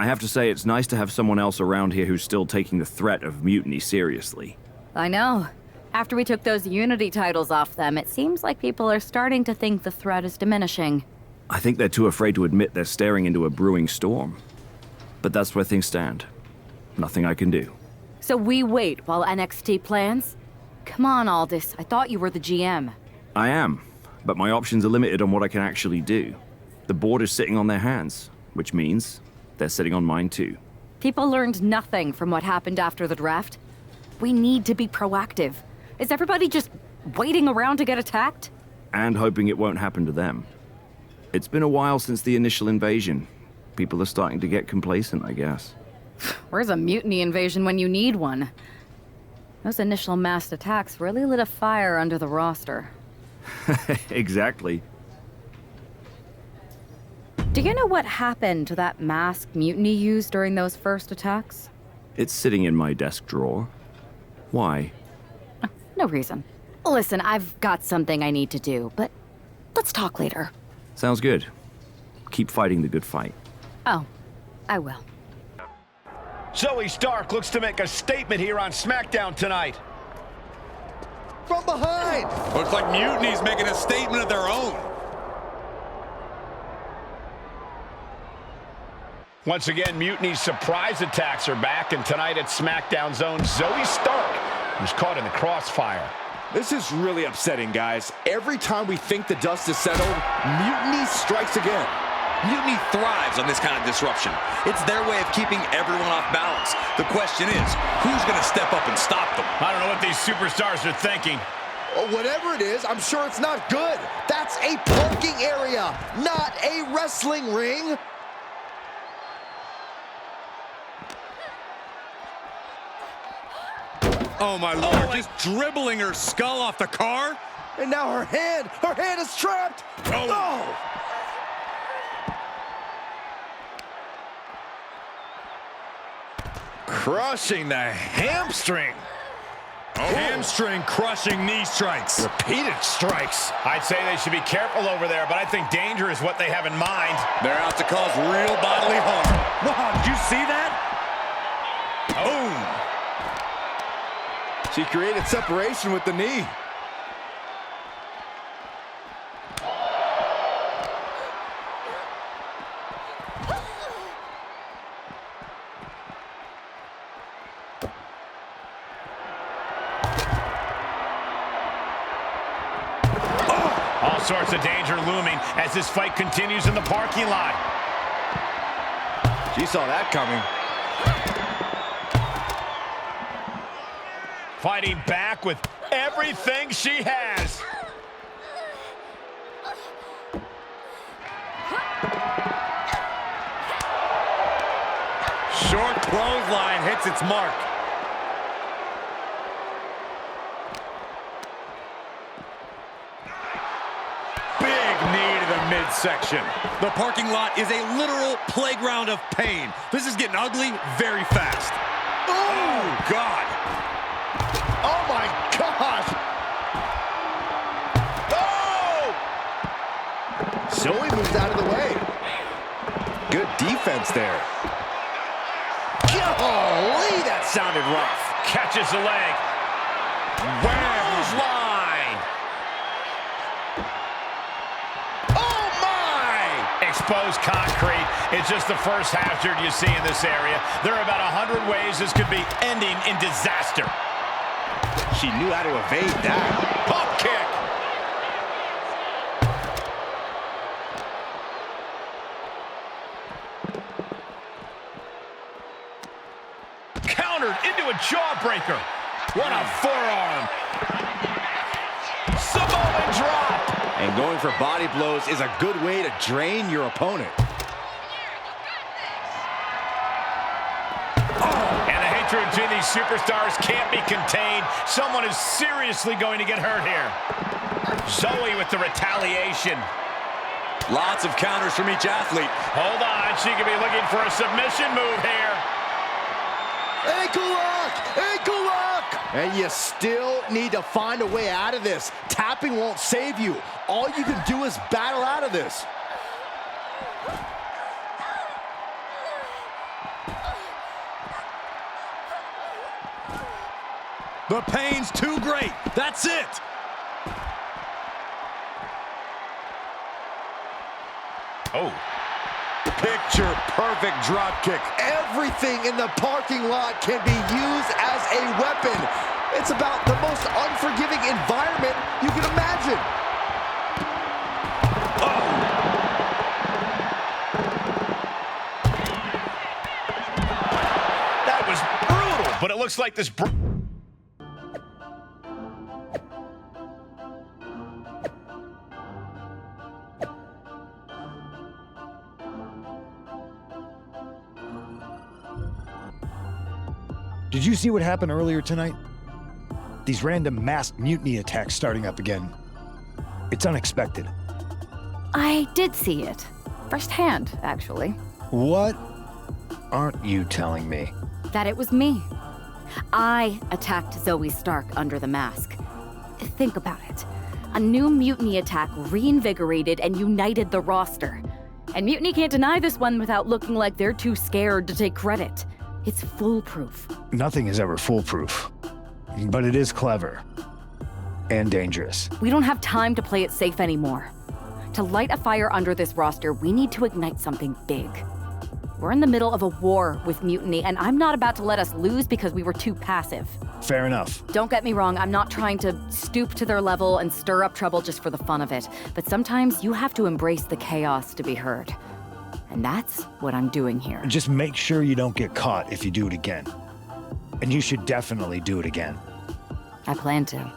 I have to say it's nice to have someone else around here who's still taking the threat of mutiny seriously. I know. After we took those Unity titles off them, it seems like people are starting to think the threat is diminishing. I think they're too afraid to admit they're staring into a brewing storm. But that's where things stand. Nothing I can do. So we wait while NXT plans? Come on, Aldous. I thought you were the GM. I am, but my options are limited on what I can actually do. The board is sitting on their hands, which means they're sitting on mine too. People learned nothing from what happened after the draft. We need to be proactive. Is everybody just waiting around to get attacked? And hoping it won't happen to them. It's been a while since the initial invasion. People are starting to get complacent, I guess. Where's a mutiny invasion when you need one? Those initial massed attacks really lit a fire under the roster. Exactly. Do you know what happened to that masked mutiny used during those first attacks? It's sitting in my desk drawer. Why? No reason. Listen, I've got something I need to do, but let's talk later. Sounds good. Keep fighting the good fight. Oh, I will. Zoe Stark looks to make a statement here on SmackDown tonight. From behind! Looks like Mutiny's making a statement of their own. Once again, Mutiny's surprise attacks are back, and tonight at SmackDown's own Zoe Stark, who's caught in the crossfire. This is really upsetting, guys. Every time we think the dust is settled, Mutiny strikes again. Mutiny thrives on this kind of disruption. It's their way of keeping everyone off balance. The question is, who's going to step up and stop them? I don't know what these superstars are thinking. Whatever it is, I'm sure it's not good. That's a parking area, not a wrestling ring. Oh, my Lord, just dribbling her skull off the car? And now her hand is trapped. Oh! Crushing the hamstring. Hamstring crushing knee strikes. Repeated strikes. I'd say they should be careful over there, but I think danger is what they have in mind. They're out to cause real bodily harm. Wow, did you see that? Boom. She created separation with the knee. All sorts of danger looming as this fight continues in the parking lot. She saw that coming. Fighting back with everything she has. Short clothesline hits its mark. Big knee to the midsection. The parking lot is a literal playground of pain. This is getting ugly very fast. Oh, God. Oh my gosh! Oh! Zoe moves out of the way. Good defense there. Golly, that sounded rough. Catches the leg. Wham's line. Oh my! Exposed concrete is just the first hazard you see in this area. There are about 100 ways this could be ending in disaster. She knew how to evade that. Pump kick. Countered into a jawbreaker. What a forearm. Samoan drop. And going for body blows is a good way to drain your opponent. Between these superstars can't be contained. Someone is seriously going to get hurt here. Zoe with the retaliation. Lots of counters from each athlete. Hold on, she could be looking for a submission move here. Ankle lock! Ankle lock! And you still need to find a way out of this. Tapping won't save you. All you can do is battle out of this. The pain's too great. That's it. Oh. Picture perfect drop kick. Everything in the parking lot can be used as a weapon. It's about the most unforgiving environment you can imagine. That was brutal, but it looks like this... Did you see what happened earlier tonight? These random mass mutiny attacks starting up again. It's unexpected. I did see it. Firsthand, actually. What aren't you telling me? That it was me. I attacked Zoe Stark under the mask. Think about it. A new mutiny attack reinvigorated and united the roster. And Mutiny can't deny this one without looking like they're too scared to take credit. It's foolproof. Nothing is ever foolproof. But it is clever. And dangerous. We don't have time to play it safe anymore. To light a fire under this roster, we need to ignite something big. We're in the middle of a war with Mutiny, and I'm not about to let us lose because we were too passive. Fair enough. Don't get me wrong, I'm not trying to stoop to their level and stir up trouble just for the fun of it. But sometimes you have to embrace the chaos to be heard. And that's what I'm doing here. Just make sure you don't get caught if you do it again. And you should definitely do it again. I plan to.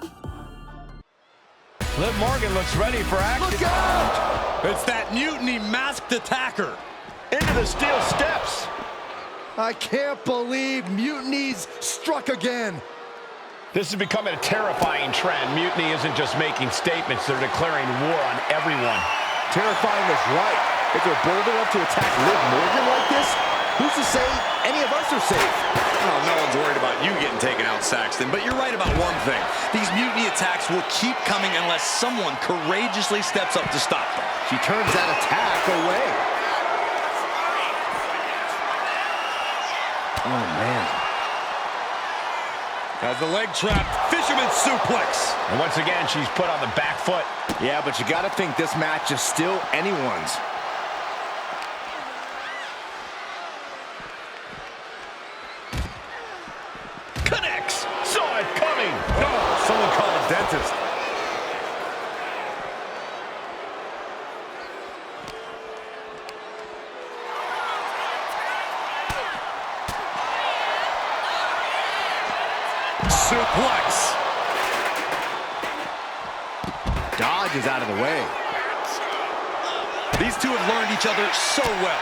Liv Morgan looks ready for action. Look out! It's that Mutiny masked attacker. Into the steel steps. I can't believe Mutiny's struck again. This is becoming a terrifying trend. Mutiny isn't just making statements, they're declaring war on everyone. Terrifying is right. If they're bold enough to attack Liv Morgan like this, who's to say any of us are safe? Oh, no one's worried about you getting taken out, Saxton. But you're right about one thing. These mutiny attacks will keep coming unless someone courageously steps up to stop them. She turns that attack away. Oh, man. As the leg trap, fisherman suplex. And once again, she's put on the back foot. Yeah, but you gotta think this match is still anyone's. Connects. Saw it coming. No, someone call a dentist. Suplex. Dodge is out of the way. These two have learned each other so well.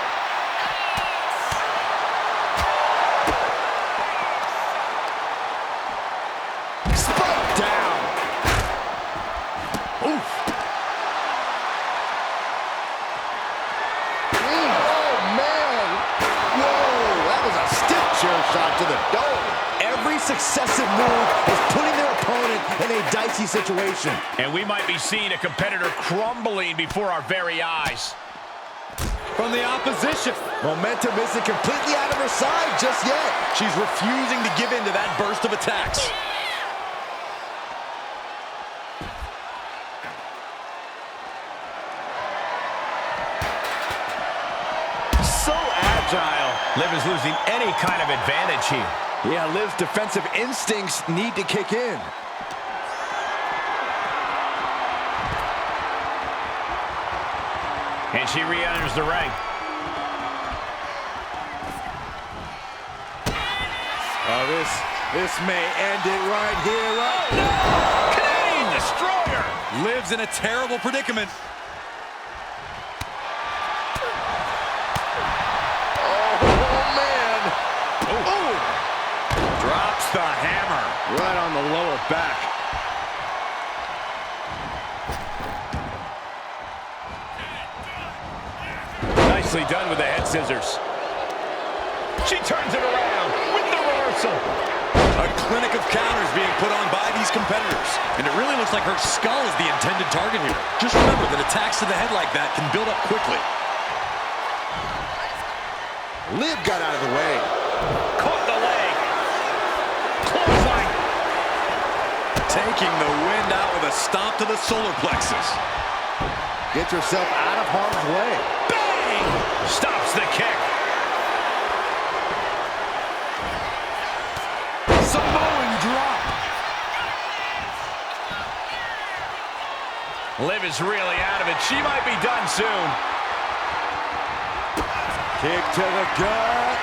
Spike down. Oof. Oh, man. Whoa, that was a stiff chair shot to the dome. Every successive move is putting their opponent in a dicey situation. And we might be seeing a competitor crumbling before our very eyes. From the opposition. Momentum isn't completely out of her side just yet. She's refusing to give in to that burst of attacks. So agile. Liv is losing any kind of advantage here. Yeah, Liv's defensive instincts need to kick in. And she re-enters the ring. Oh, this may end it right here. Canadian Destroyer. Lives in a terrible predicament. Oh, man. Oh. Drops the hammer. Right on the lower back. Nicely done with the head scissors. She turns it around with the reversal. A clinic of counters being put on by these competitors. And it really looks like her skull is the intended target here. Just remember that attacks to the head like that can build up quickly. Liv got out of the way. Caught the leg. Clothesline. Taking the wind out with a stomp to the solar plexus. Get yourself out of harm's way. Bang! Stops the kick. Samoan drop. Liv is really out of it. She might be done soon. Kick to the gut.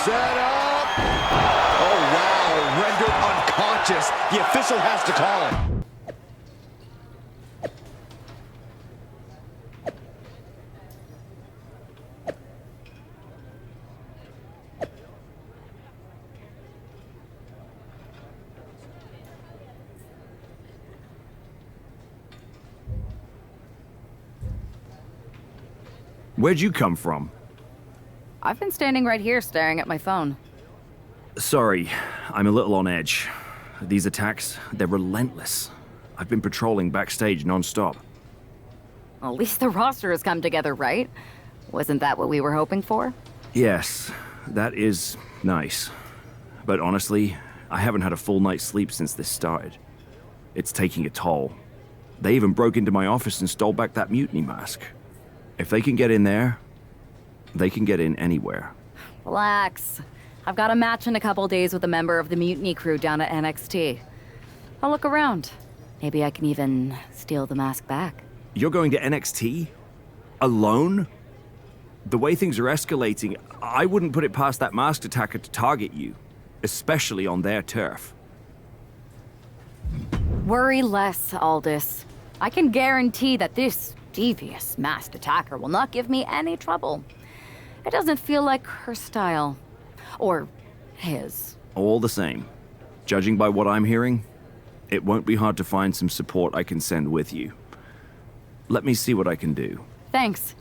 Set up. Oh, wow. Rendered unconscious. The official has to call him. Where'd you come from? I've been standing right here staring at my phone. Sorry, I'm a little on edge. These attacks, they're relentless. I've been patrolling backstage non-stop. At least the roster has come together, right? Wasn't that what we were hoping for? Yes, that is nice. But honestly, I haven't had a full night's sleep since this started. It's taking a toll. They even broke into my office and stole back that mutiny mask. If they can get in there, they can get in anywhere. Relax. I've got a match in a couple days with a member of the mutiny crew down at NXT. I'll look around. Maybe I can even steal the mask back. You're going to NXT? Alone? The way things are escalating, I wouldn't put it past that masked attacker to target you, especially on their turf. Worry less, Aldous. I can guarantee that this devious masked attacker will not give me any trouble. It doesn't feel like her style. Or his. All the same, judging by what I'm hearing, it won't be hard to find some support I can send with you. Let me see what I can do. Thanks.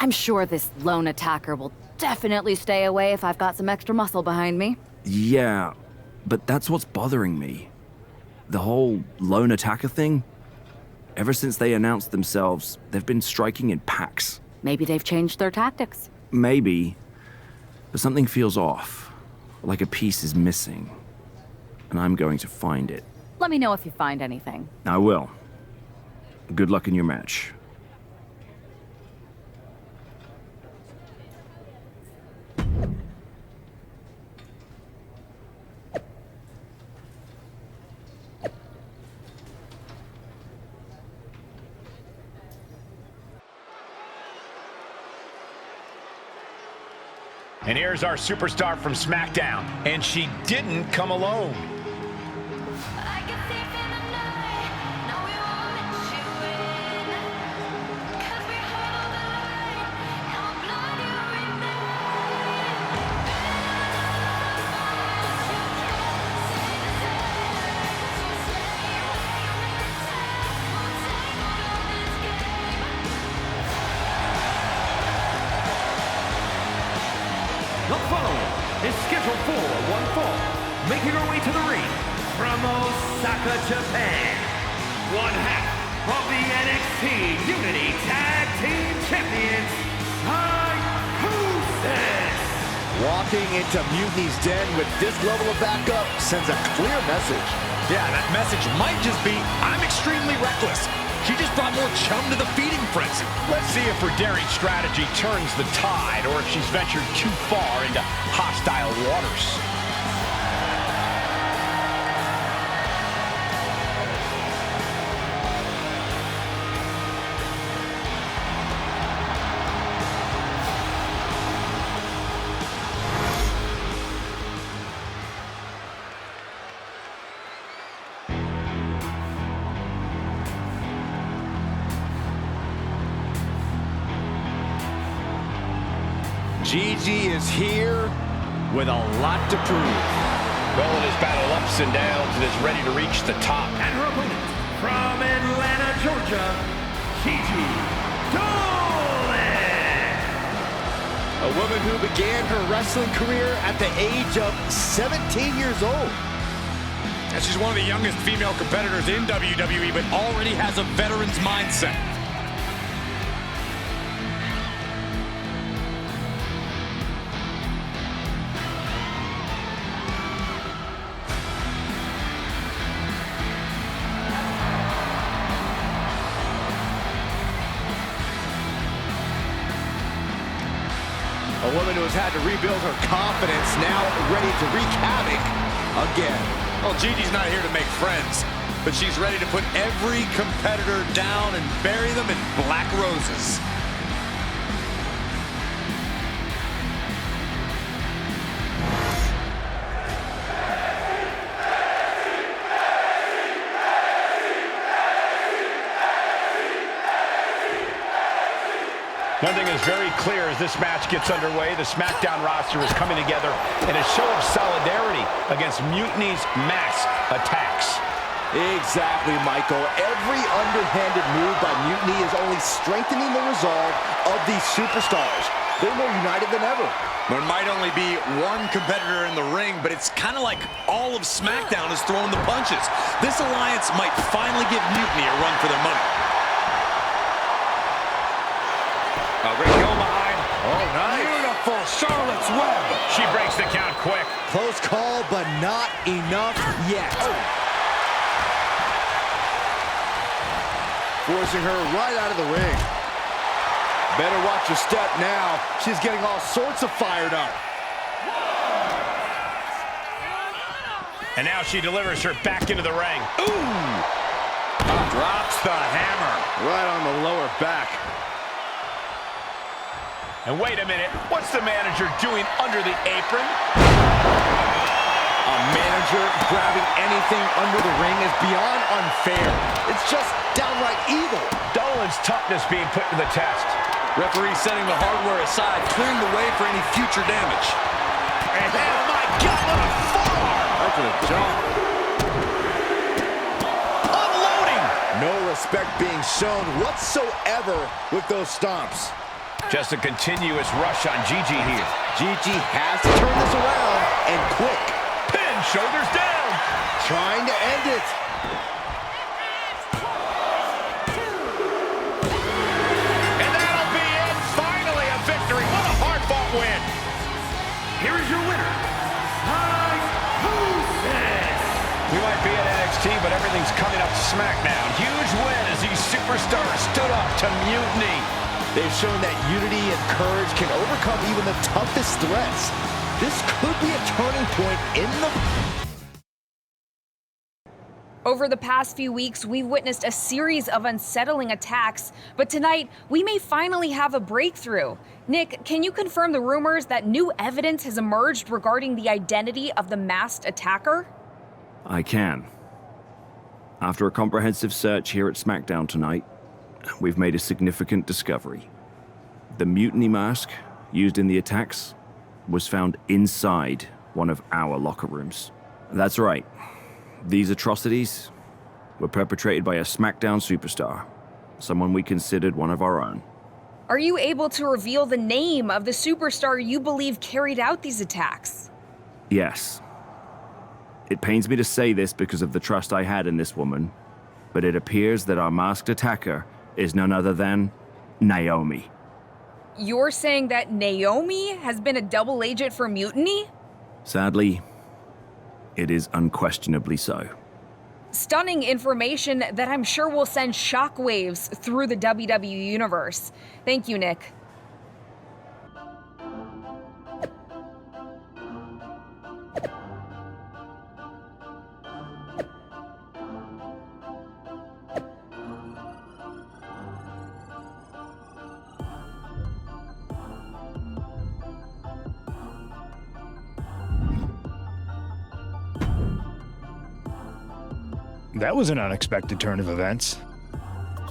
I'm sure this lone attacker will definitely stay away if I've got some extra muscle behind me. Yeah, but that's what's bothering me. The whole lone attacker thing? Ever since they announced themselves, they've been striking in packs. Maybe they've changed their tactics. Maybe, but something feels off, like a piece is missing. And I'm going to find it. Let me know if you find anything. I will. Good luck in your match. And here's our superstar from SmackDown. And she didn't come alone. The following is scheduled for one fall, making her way to the ring from Osaka, Japan, one half of the NXT Unity Tag Team Champions, Psychosis. Walking into Mutiny's den with this level of backup sends a clear message. Yeah, that message might just be, I'm extremely reckless. She just brought more chum to the feeding frenzy. Let's see if her daring strategy turns the tide or if she's ventured too far into hostile waters. Gigi is here with a lot to prove. Well, in his battle ups and downs and is ready to reach the top. And her opponent from Atlanta, Georgia, Gigi Dolan. A woman who began her wrestling career at the age of 17 years old. And she's one of the youngest female competitors in WWE, but already has a veteran's mindset. A woman who has had to rebuild her confidence, now ready to wreak havoc again. Well, Gigi's not here to make friends, but she's ready to put every competitor down and bury them in black roses. One thing is very clear as this match gets underway, the SmackDown roster is coming together in a show of solidarity against Mutiny's mass attacks. Exactly, Michael. Every underhanded move by Mutiny is only strengthening the resolve of these superstars. They're more united than ever. There might only be one competitor in the ring, but it's kind of like all of SmackDown is throwing the punches. This alliance might finally give Mutiny a run for their money. A great kill behind. Oh, nice. Beautiful Charlotte's Web. She breaks the count quick. Close call, but not enough yet. Forcing her right out of the ring. Better watch your step now. She's getting all sorts of fired up. And now she delivers her back into the ring. Ooh! Drops the hammer. Right on the lower back. And wait a minute, what's the manager doing under the apron? A manager grabbing anything under the ring is beyond unfair. It's just downright evil. Dolan's toughness being put to the test. Referee setting the hardware aside, clearing the way for any future damage. And oh my God, what a forearm! Right to the jaw. Unloading! No respect being shown whatsoever with those stomps. Just a continuous rush on Gigi here. Gigi has to turn this around, and quick. Pin, shoulders down. Trying to end it. And that'll be it. Finally a victory. What a hard-fought win. Here is your winner, We might be at NXT, but everything's coming up to SmackDown. Huge win as these superstars stood up to Mutiny. They've shown that unity and courage can overcome even the toughest threats. This could be a turning point in the... Over the past few weeks, we've witnessed a series of unsettling attacks, but tonight, we may finally have a breakthrough. Nick, can you confirm the rumors that new evidence has emerged regarding the identity of the masked attacker? I can. After a comprehensive search here at SmackDown tonight, we've made a significant discovery. The mutiny mask used in the attacks was found inside one of our locker rooms. That's right. These atrocities were perpetrated by a SmackDown superstar, someone we considered one of our own. Are you able to reveal the name of the superstar you believe carried out these attacks? Yes. It pains me to say this because of the trust I had in this woman, but it appears that our masked attacker is none other than Naomi. You're saying that Naomi has been a double agent for Mutiny? Sadly, it is unquestionably so. Stunning information that I'm sure will send shockwaves through the WWE universe. Thank you, Nick. That was an unexpected turn of events.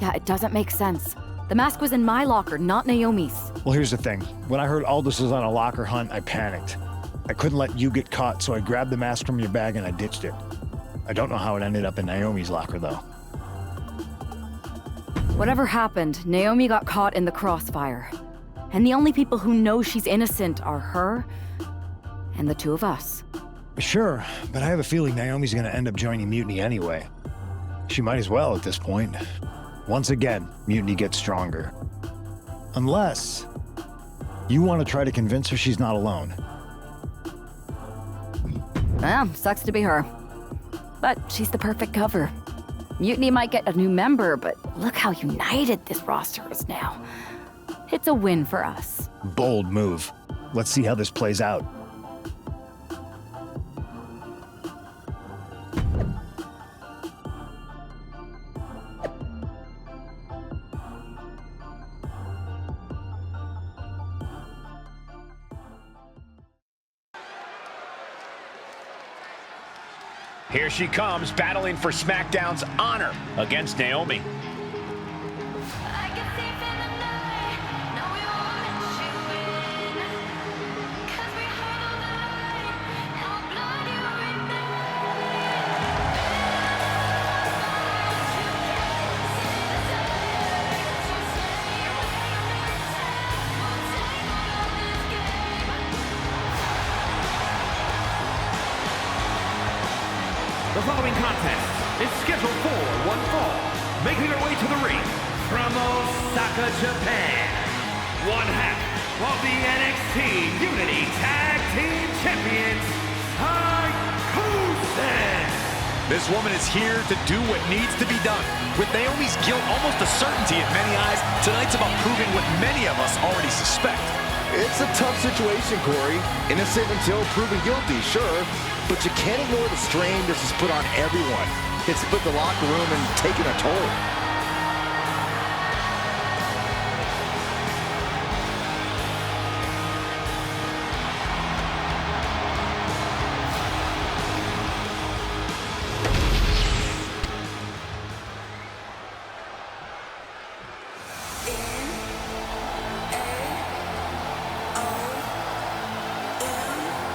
Yeah, it doesn't make sense. The mask was in my locker, not Naomi's. Well, here's the thing. When I heard Aldous was on a locker hunt, I panicked. I couldn't let you get caught, so I grabbed the mask from your bag and I ditched it. I don't know how it ended up in Naomi's locker, though. Whatever happened, Naomi got caught in the crossfire. And the only people who know she's innocent are her and the two of us. Sure, but I have a feeling Naomi's gonna end up joining Mutiny anyway. She might as well at this point. Once again, Mutiny gets stronger. Unless you want to try to convince her she's not alone. Well, sucks to be her. But she's the perfect cover. Mutiny might get a new member, but look how united this roster is now. It's a win for us. Bold move. Let's see how this plays out. Here she comes, battling for SmackDown's honor against Naomi. The following contest is scheduled for one fall. Making her way to the ring from Osaka, Japan, one half of the NXT Unity Tag Team Champions, Psychosis. This woman is here to do what needs to be done. With Naomi's guilt almost a certainty in many eyes, tonight's about proving what many of us already suspect. It's a tough situation, Corey. Innocent until proven guilty, sure. But you can't ignore the strain this has put on everyone. It's split the locker room and taken a toll.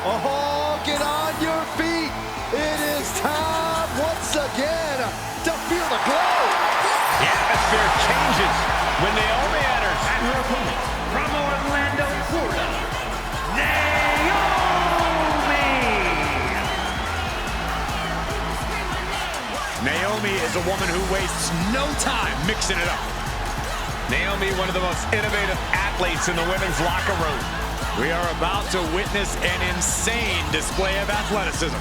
Oh, get on your feet. It is time once again to feel the glow. The atmosphere changes when Naomi enters. And her opponent from Orlando, Florida, Naomi. Naomi is a woman who wastes no time mixing it up. Naomi, one of the most innovative athletes in the women's locker room. We are about to witness an insane display of athleticism.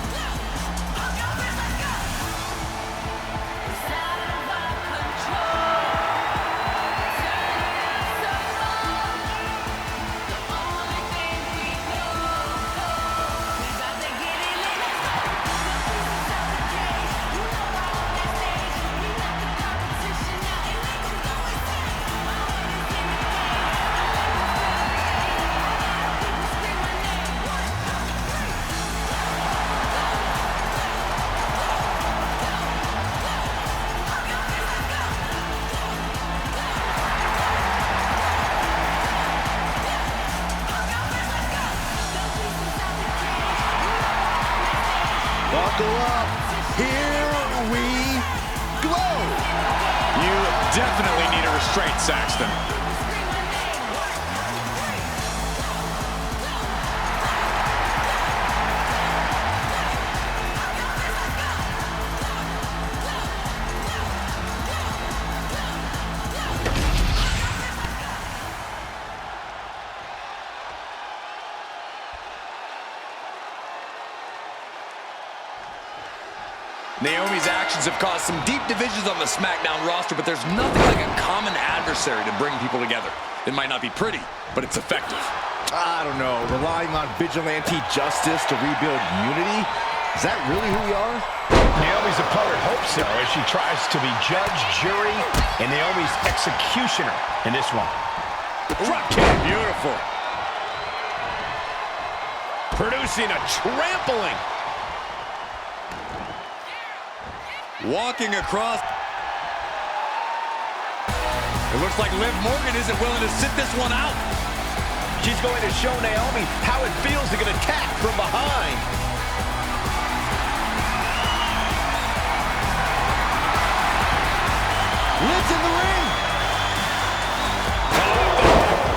Buckle up. Here we go. You definitely need a restraint, Saxton. Naomi's actions have caused some deep divisions on the SmackDown roster, but there's nothing like a common adversary to bring people together. It might not be pretty, but it's effective. I don't know. Relying on vigilante justice to rebuild unity? Is that really who we are? Naomi's opponent hopes so as she tries to be judge, jury, and Naomi's executioner in this one. Drop kick. Beautiful. Producing a trampling. Walking across. It looks like Liv Morgan isn't willing to sit this one out. She's going to show Naomi how it feels to get attacked from behind. Liv's in the ring.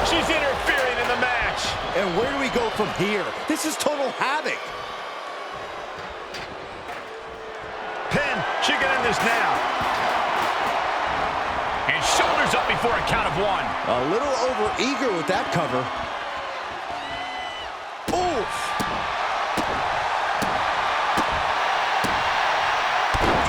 She's interfering in the match. And where do we go from here? This is total havoc. Pin, she can end this now. And shoulders up before a count of one. A little over-eager with that cover. Oof.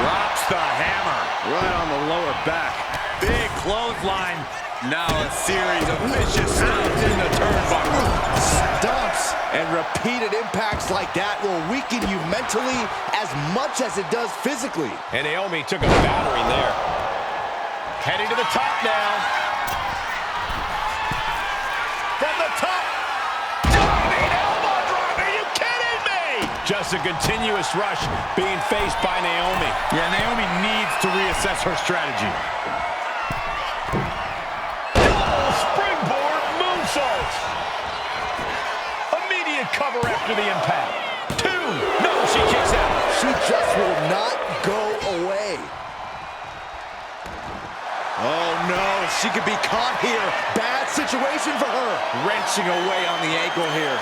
Drops the hammer. Right on the lower back. Big clothesline. Now a series of vicious stomps in the turnbuckle. Stop. And repeated impacts like that will weaken you mentally as much as it does physically. And Naomi took a battering there. Heading to the top now. From the top. Diving elbow drop. Are you kidding me? Just a continuous rush being faced by Naomi. Yeah, Naomi needs to reassess her strategy. Double springboard moonsault. Immediate cover after the impact. 2. No, she kicks out. She just will not go away. Oh no, she could be caught here. Bad situation for her. Wrenching away on the ankle here.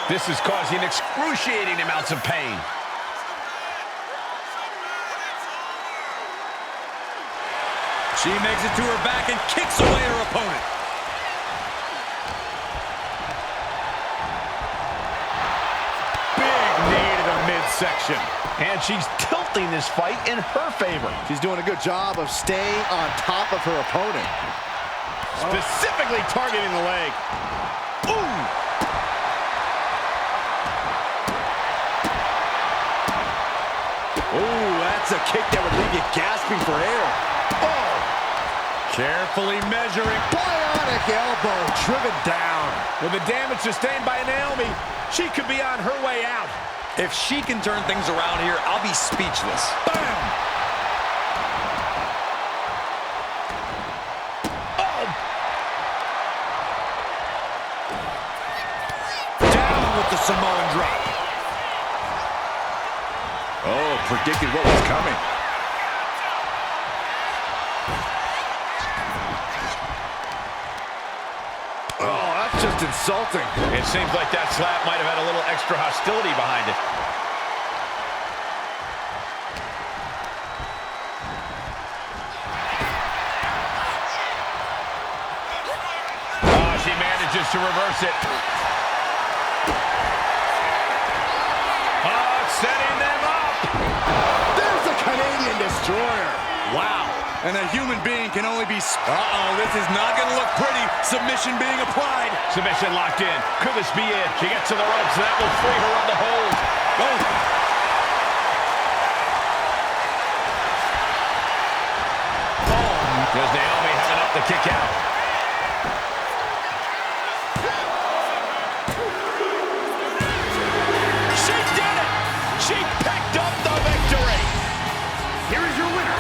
This is causing excruciating amounts of pain. She makes it to her back and kicks away her opponent. Big knee to the midsection. And she's tilting this fight in her favor. She's doing a good job of staying on top of her opponent. Specifically targeting the leg. Ooh! Ooh, that's a kick that would leave you gasping for air. Oh! Carefully measuring. Bionic elbow driven down. With the damage sustained by Naomi, she could be on her way out. If she can turn things around here, I'll be speechless. Bam! Oh! Down with the Samoan drop. Oh, predicted what was coming. Oh, that's just insulting. It seems like that slap might have had a little extra hostility behind it. Oh, she manages to reverse it. Oh, setting them up. There's the Canadian Destroyer. Wow. And a human being can only be... Uh-oh, this is not going to look pretty. Submission being applied. Submission locked in. Could this be it? She gets to the ropes, and that will free her of the hold. Oh. Does Naomi have enough to kick out? She did it! She picked up the victory! Here is your winner,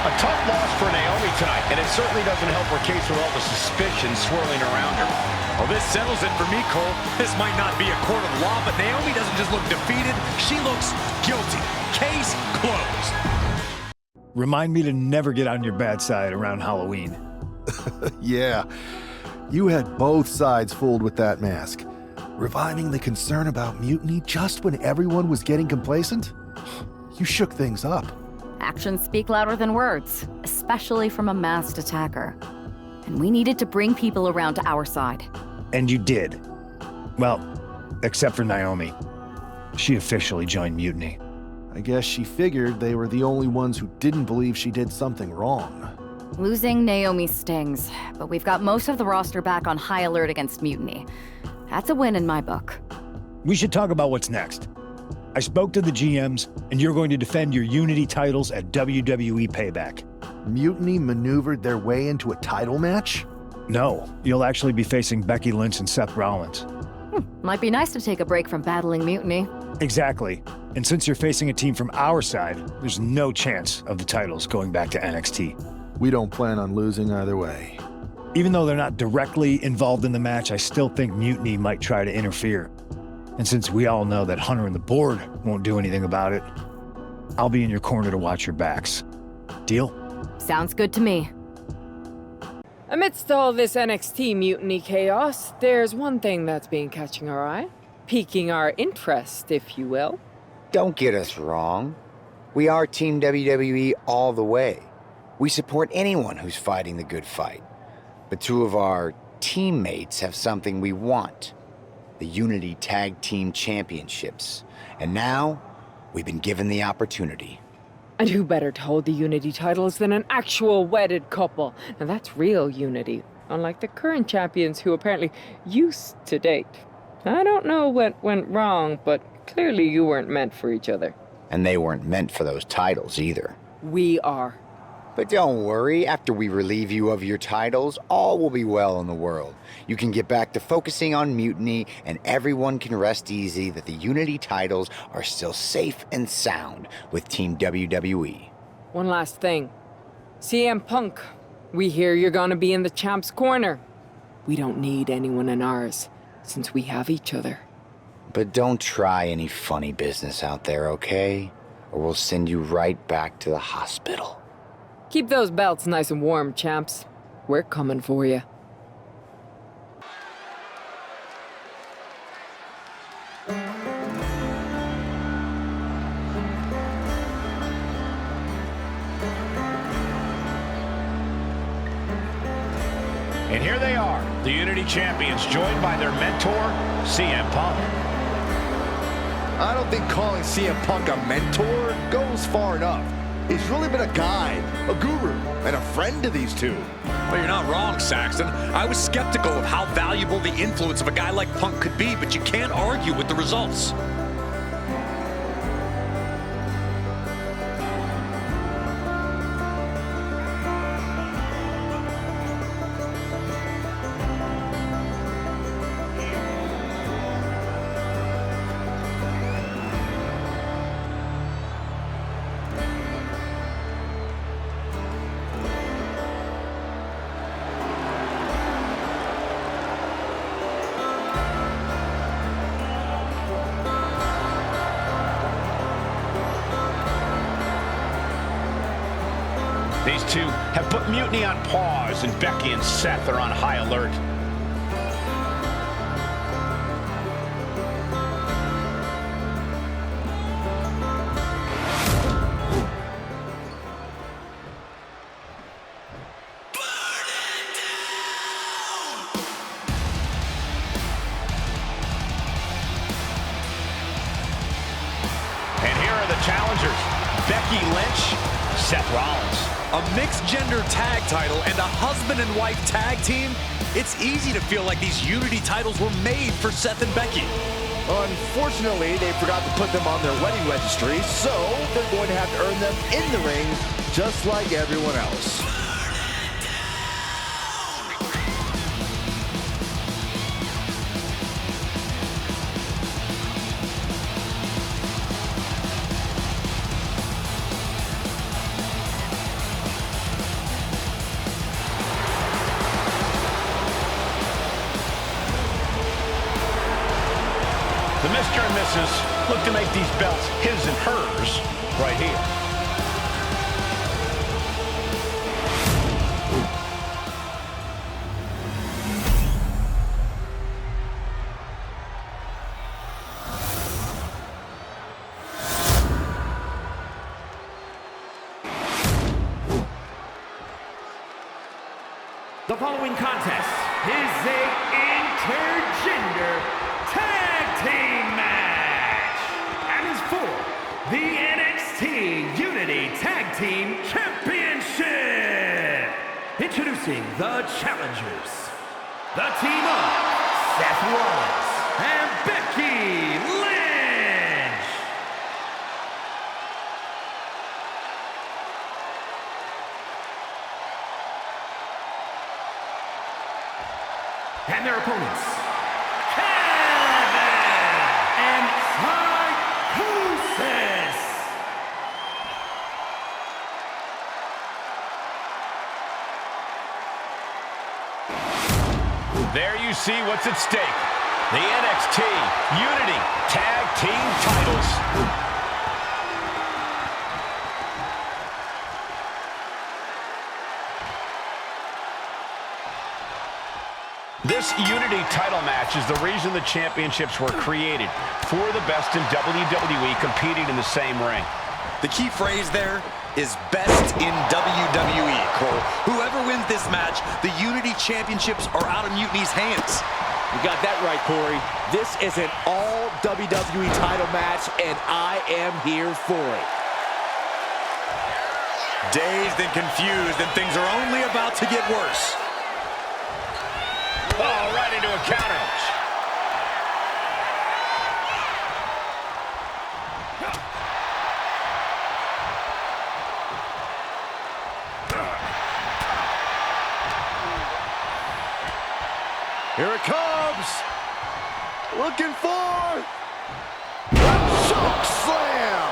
A tough loss for Naomi tonight, and it certainly doesn't help her case with all the suspicion swirling around her. Well, this settles it for me, Cole. This might not be a court of law, but Naomi doesn't just look defeated. She looks guilty. Case closed. Remind me to never get on your bad side around Halloween. Yeah, you had both sides fooled with that mask. Reviving the concern about mutiny just when everyone was getting complacent? You shook things up. Actions speak louder than words, especially from a masked attacker. And we needed to bring people around to our side. And you did. Well, except for Naomi. She officially joined Mutiny. I guess she figured they were the only ones who didn't believe she did something wrong. Losing Naomi stings, but we've got most of the roster back on high alert against Mutiny. That's a win in my book. We should talk about what's next. I spoke to the GMs, and you're going to defend your Unity titles at WWE Payback. Mutiny maneuvered their way into a title match? No, you'll actually be facing Becky Lynch and Seth Rollins. Might be nice to take a break from battling Mutiny. Exactly. And since you're facing a team from our side, there's no chance of the titles going back to NXT. We don't plan on losing either way. Even though they're not directly involved in the match, I still think Mutiny might try to interfere. And since we all know that Hunter and the board won't do anything about it, I'll be in your corner to watch your backs. Deal? Sounds good to me. Amidst all this NXT mutiny chaos, there's one thing that's been catching our eye. Piquing our interest, if you will. Don't get us wrong. We are Team WWE all the way. We support anyone who's fighting the good fight. But two of our teammates have something we want. The Unity Tag Team Championships. And now, we've been given the opportunity. And who better to hold the Unity titles than an actual wedded couple? Now that's real unity. unlike the current champions who apparently used to date. I don't know what went wrong, but clearly you weren't meant for each other. And they weren't meant for those titles either. We are. But don't worry, after we relieve you of your titles, all will be well in the world. You can get back to focusing on Mutiny, and everyone can rest easy that the Unity titles are still safe and sound with Team WWE. One last thing. CM Punk, we hear you're gonna be in the champ's corner. We don't need anyone in ours, since we have each other. But don't try any funny business out there, okay? Or we'll send you right back to the hospital. Keep those belts nice and warm, champs. We're coming for you. And here they are, the Unity Champions, joined by their mentor, CM Punk. I don't think calling CM Punk a mentor goes far enough. He's really been a guide, a guru, and a friend to these two. Well, you're not wrong, Saxton. I was skeptical of how valuable the influence of a guy like Punk could be, but you can't argue with the results. These two have put Mutiny on pause, and Becky and Seth are on high alert. And here are the challengers, Becky Lynch, Seth Rollins. A mixed-gender tag title and a husband and wife tag team? It's easy to feel like these Unity titles were made for Seth and Becky. Unfortunately, they forgot to put them on their wedding registry, so they're going to have to earn them in the ring, just like everyone else. The Mr. and Mrs. look to make these belts his and hers right here. The following contest is a intergender tag team match and is for the NXT Unity Tag Team Championship. Introducing the challengers, the team of Seth Rollins and Becky Lynch. And their opponents, Kevin and Psychosis. There you see what's at stake. The NXT Unity Tag Team titles. This Unity title match is the reason the championships were created, for the best in WWE competing in the same ring. The key phrase there is best in WWE, Cole. Whoever wins this match, the Unity Championships are out of Mutiny's hands. You got that right, Corey. This is an all WWE title match, and I am here for it. Dazed and confused, and things are only about to get worse. a counter. Here it comes. Looking for a choke slam.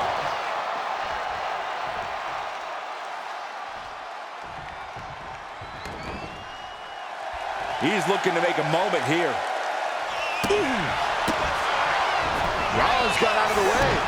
He's looking to make a moment here. Rollins got out of the way.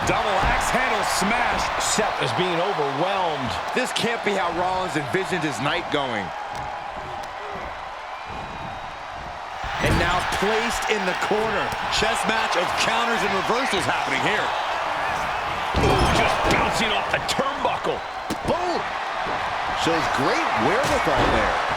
Double axe handle smash. Seth is being overwhelmed. This can't be how Rollins envisioned his night going. And now placed in the corner. Chess match of counters and reversals happening here. Ooh, just bouncing off the turnbuckle. Boom! Shows great wherewithal there.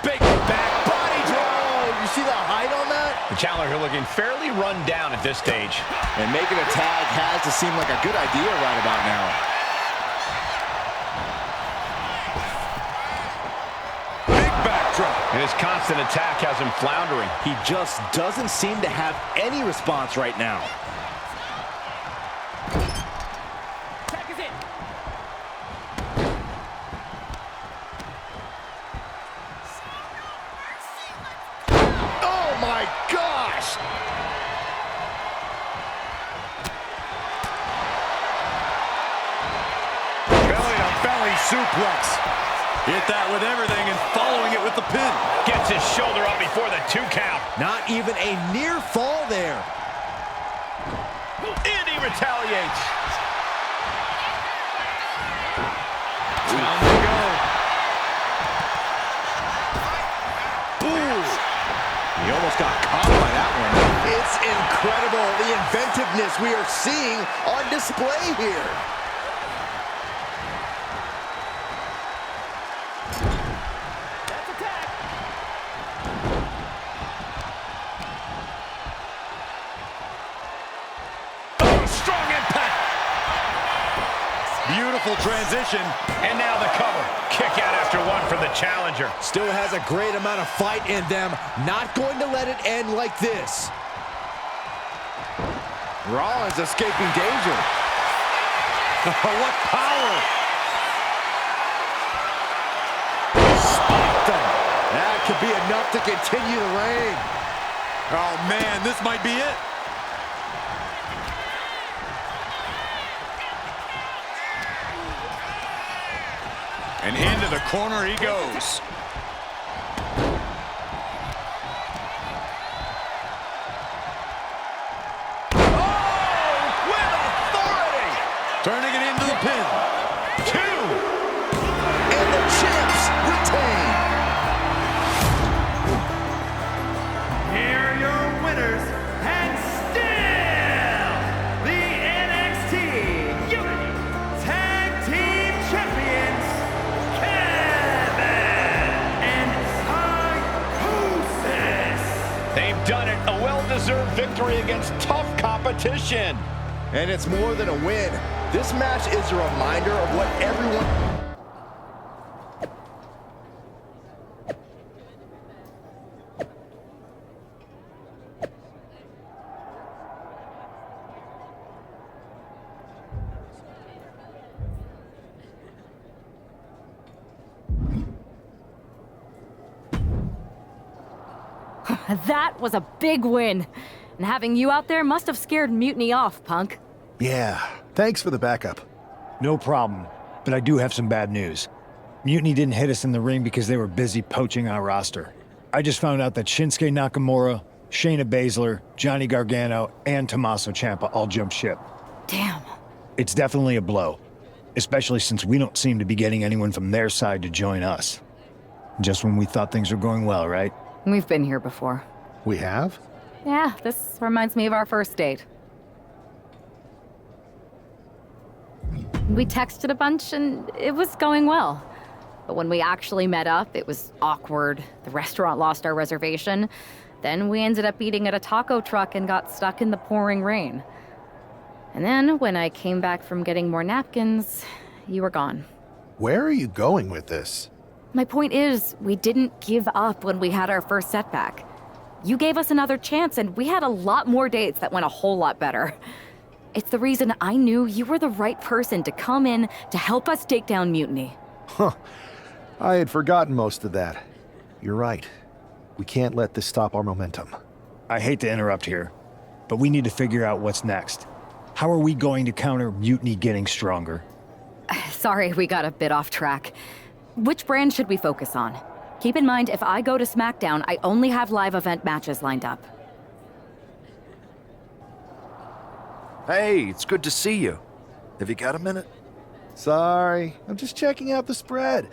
Big back body drop. You see the height on that? The challenger looking fairly run down at this stage. And making a tag has to seem like a good idea right about now. Big backdrop. And his constant attack has him floundering. He just doesn't seem to have any response right now. Oh my gosh! Belly-to-belly suplex. Hit that with everything and following it with the pin. Gets his shoulder up before the 2 count. Not even a near fall there. And he retaliates. Time to go. Ooh. He almost got caught by that one. It's incredible, the inventiveness we are seeing on display here. Oh, strong impact. Beautiful transition. And now the cover. Kick out after one from the challenger. Still has a great amount of fight in them. Not going to let it end like this. Rollins escaping danger. What power. Stopped them. That could be enough to continue the reign. Oh, man, this might be it. And into the corner he goes. Oh, with authority. Turning it into the pin. 2. And the champs retain. Here are your winners, and still the NXT Unity Tag Team Champions, Kevin and Psychosis. They've done it. A well-deserved victory against tough competition. And it's more than a win. This match is a reminder of what everyone... That was a big win. And having you out there must have scared Mutiny off, Punk. Yeah, thanks for the backup. No problem, but I do have some bad news. Mutiny didn't hit us in the ring because they were busy poaching our roster. I just found out that Shinsuke Nakamura, Shayna Baszler, Johnny Gargano, and Tommaso Ciampa all jumped ship. Damn. It's definitely a blow, especially since we don't seem to be getting anyone from their side to join us. Just when we thought things were going well, right? We've been here before. We have? Yeah, this reminds me of our first date. We texted a bunch and it was going well. But when we actually met up, it was awkward. The restaurant lost our reservation. Then we ended up eating at a taco truck and got stuck in the pouring rain. And then when I came back from getting more napkins, you were gone. Where are you going with this? My point is, we didn't give up when we had our first setback. You gave us another chance, and we had a lot more dates that went a whole lot better. It's the reason I knew you were the right person to come in to help us take down Mutiny. Huh. I had forgotten most of that. You're right. We can't let this stop our momentum. I hate to interrupt here, but we need to figure out what's next. How are we going to counter Mutiny getting stronger? Sorry, we got a bit off track. Which brand should we focus on? Keep in mind, if I go to SmackDown, I only have live event matches lined up. Hey, it's good to see you. Have you got a minute? Sorry, I'm just checking out the spread.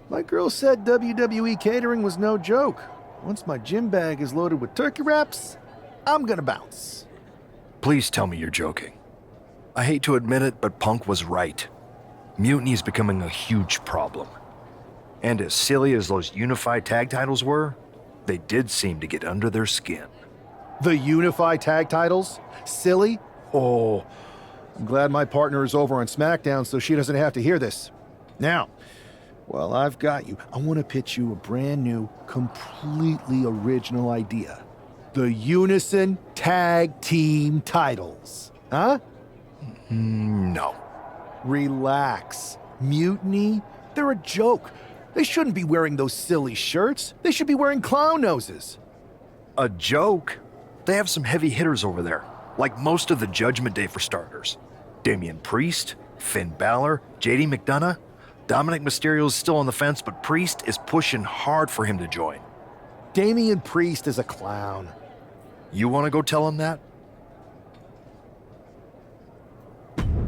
My girl said WWE catering was no joke. Once my gym bag is loaded with turkey wraps, I'm gonna bounce. Please tell me you're joking. I hate to admit it, but Punk was right. Mutiny is becoming a huge problem. And as silly as those unified tag titles were, they did seem to get under their skin. The unified tag titles? Silly? Oh, I'm glad my partner is over on SmackDown so she doesn't have to hear this. Now, well, I've got you. I want to pitch you a brand new, completely original idea. The Unison Tag Team titles. Huh? No. Relax. Mutiny? They're a joke. They shouldn't be wearing those silly shirts. They should be wearing clown noses. A joke? They have some heavy hitters over there, like most of the Judgment Day for starters. Damian Priest, Finn Balor, JD McDonough. Dominic Mysterio's still on the fence, but Priest is pushing hard for him to join. Damian Priest is a clown. You want to go tell him that?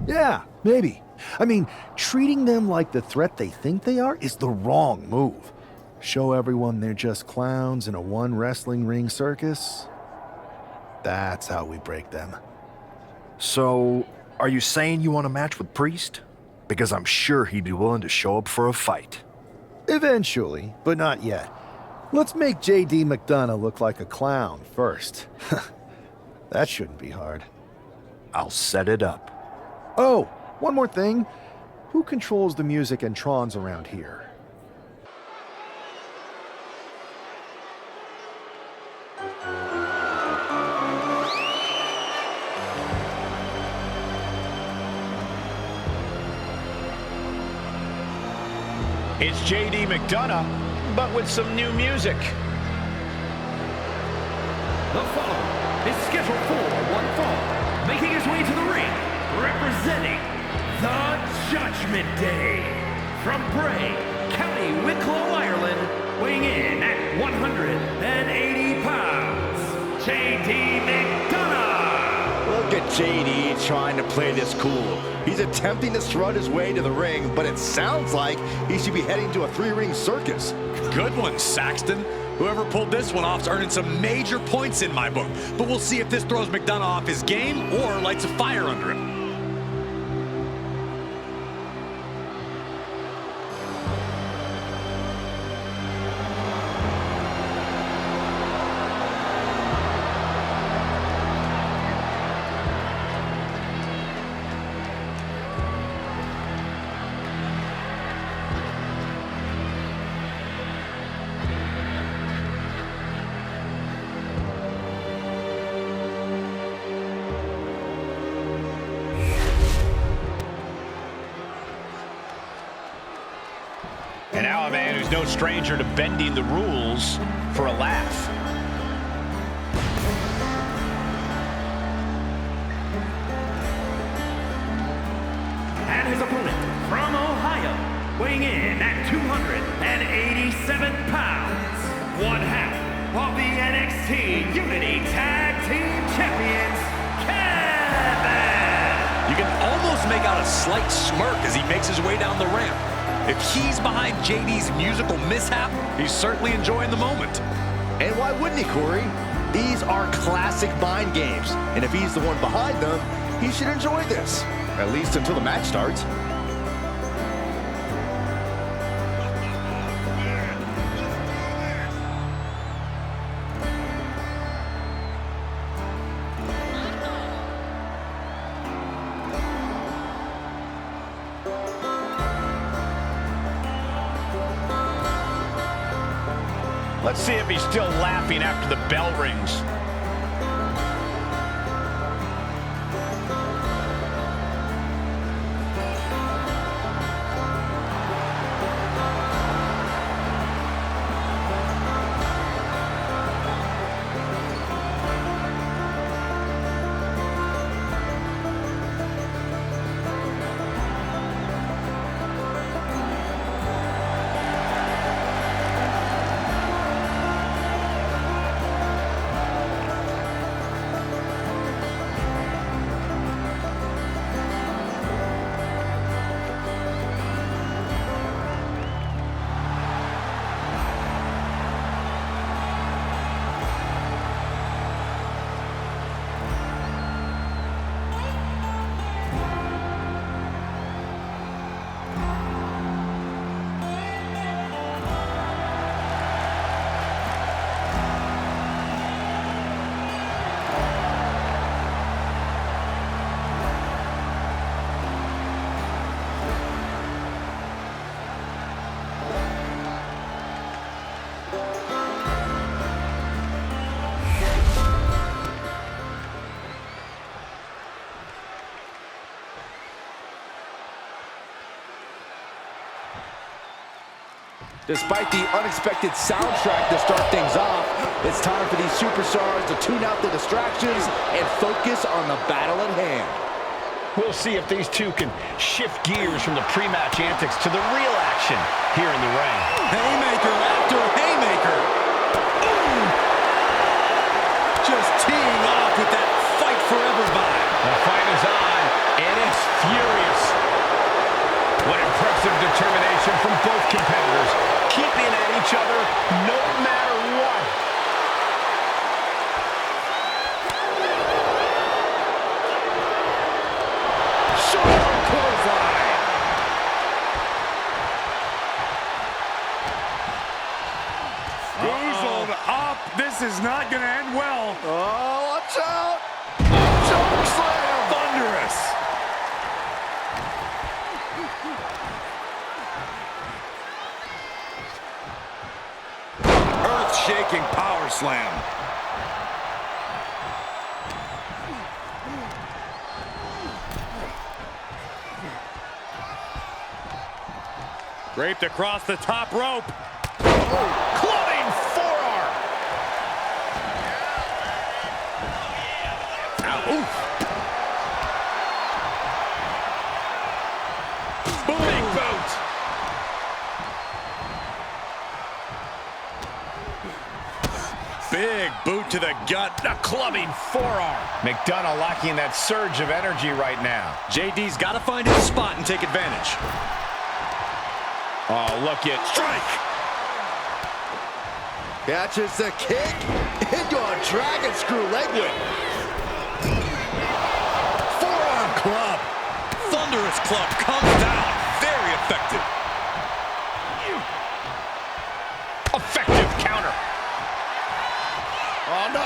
Yeah, maybe. I mean, treating them like the threat they think they are is the wrong move. Show everyone they're just clowns in a one wrestling ring circus. That's how we break them. So, are you saying you want a match with Priest? Because I'm sure he'd be willing to show up for a fight. Eventually, but not yet. Let's make JD McDonough look like a clown first. That shouldn't be hard. I'll set it up. Oh, one more thing. Who controls the music and trons around here? It's JD McDonough, but with some new music. The following is scheduled for one fall, making his way to the ring, representing the Judgment Day. From Bray, County Wicklow, Ireland, weighing in at 180 pounds, JD McDonough. Look at JD trying to play this cool. He's attempting to strut his way to the ring, but it sounds like he should be heading to a three-ring circus. Good one, Saxton. Whoever pulled this one off's earning some major points in my book. But we'll see if this throws McDonough off his game or lights a fire under him. And now a man who's no stranger to bending the rules for a laugh. And his opponent from Ohio, weighing in at 287 pounds, one half of the NXT Unity Tag Team Champions, Kevin. You can almost make out a slight smirk as he makes his way down the ramp. If he's behind JD's musical mishap, he's certainly enjoying the moment. And why wouldn't he, Corey? These are classic mind games. And if he's the one behind them, he should enjoy this. At least until the match starts. Let's see if he's still laughing after the bell rings. Despite the unexpected soundtrack to start things off, it's time for these superstars to tune out the distractions and focus on the battle at hand. We'll see if these two can shift gears from the pre-match antics to the real action here in the ring. Haymaker after haymaker. Boom! Just teeing off with that fight forever vibe. The fight is on, and it's furious. What impressive determination from both competitors, keeping at each other no matter what. Sharp clothesline. Boozled up. This is not going to end well. Oh, watch out! Choke slam! Thunderous. Earth-shaking power slam. Draped across the top rope. Clubbing forearm. Oof. Booting boot. Big boot to the gut. A clubbing forearm. McDonough lacking that surge of energy right now. JD's got to find his spot and take advantage. Oh, look at Strike. Catches the kick into a dragon screw leg whip. Forearm club. Thunderous club comes down. Very effective. effective counter. Oh, no.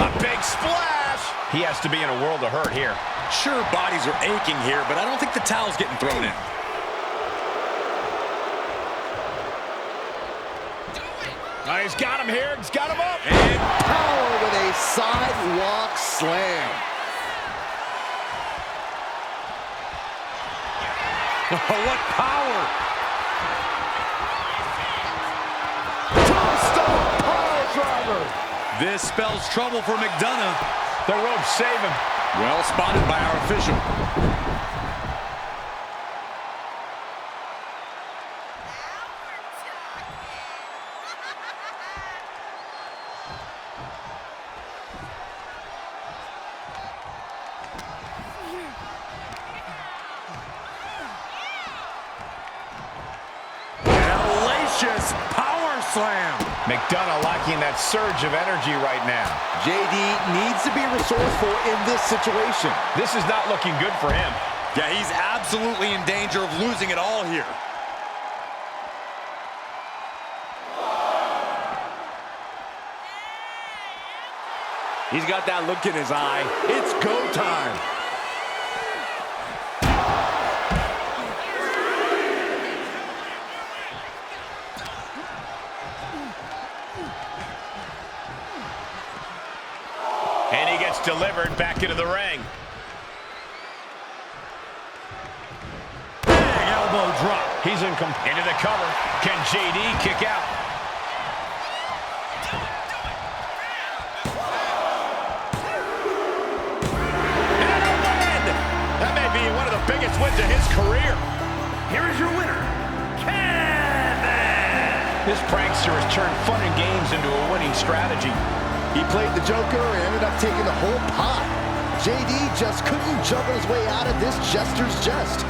A big splash. He has to be in a world of hurt here. Sure, bodies are aching here, but I don't think the towel's getting thrown in. He's got him here. He's got him up. And power with a sidewalk slam. What power! Tombstone power driver. This spells trouble for McDonough. The ropes save him. Well spotted by our official. Power slam. McDonough lacking that surge of energy right now. JD needs to be resourceful in this situation. This is not looking good for him. Yeah, he's absolutely in danger of losing it all here. He's got that look in his eye. It's go time. It's delivered back into the ring. Big elbow drop. He's into the cover. Can JD kick out? And a win! That may be one of the biggest wins of his career. Here is your winner, Kevin! This prankster has turned fun and games into a winning strategy. He played the Joker and ended up taking the whole pot. JD just couldn't juggle his way out of this jester's jest.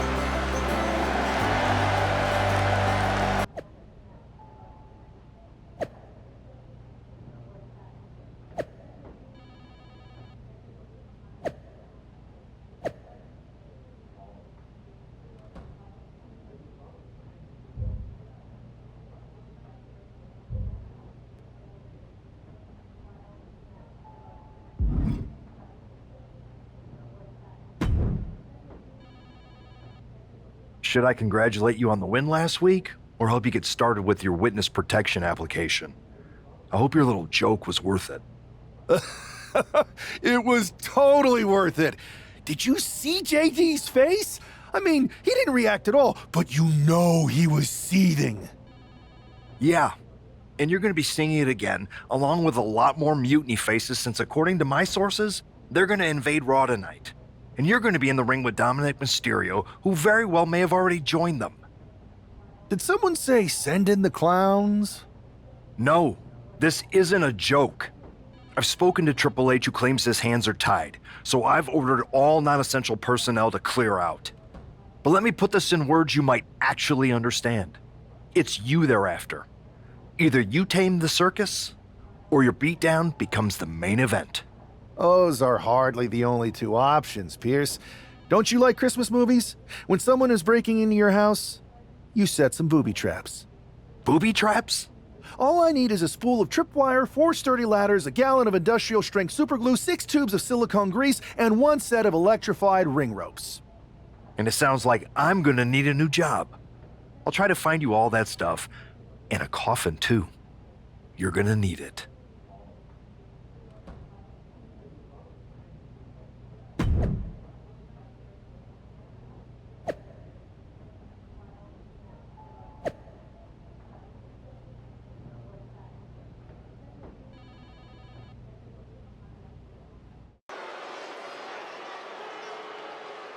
Should I congratulate you on the win last week, or help you get started with your witness protection application? I hope your little joke was worth it. It was totally worth it. Did you see JD's face? I mean, he didn't react at all, but you know he was seething. Yeah, and you're going to be seeing it again, along with a lot more mutiny faces, since according to my sources, they're going to invade Raw tonight. And you're going to be in the ring with Dominic Mysterio, who very well may have already joined them. Did someone say send in the clowns? No, this isn't a joke. I've spoken to Triple H, who claims his hands are tied, so I've ordered all non-essential personnel to clear out. But let me put this in words you might actually understand. It's you they're after. Either you tame the circus, or your beatdown becomes the main event. Those are hardly the only two options, Pierce. Don't you like Christmas movies? When someone is breaking into your house, you set some booby traps. Booby traps? All I need is a spool of tripwire, 4 sturdy ladders, a gallon of industrial-strength superglue, 6 tubes of silicone grease, and 1 set of electrified ring ropes. And it sounds like I'm gonna need a new job. I'll try to find you all that stuff, and a coffin too. You're gonna need it.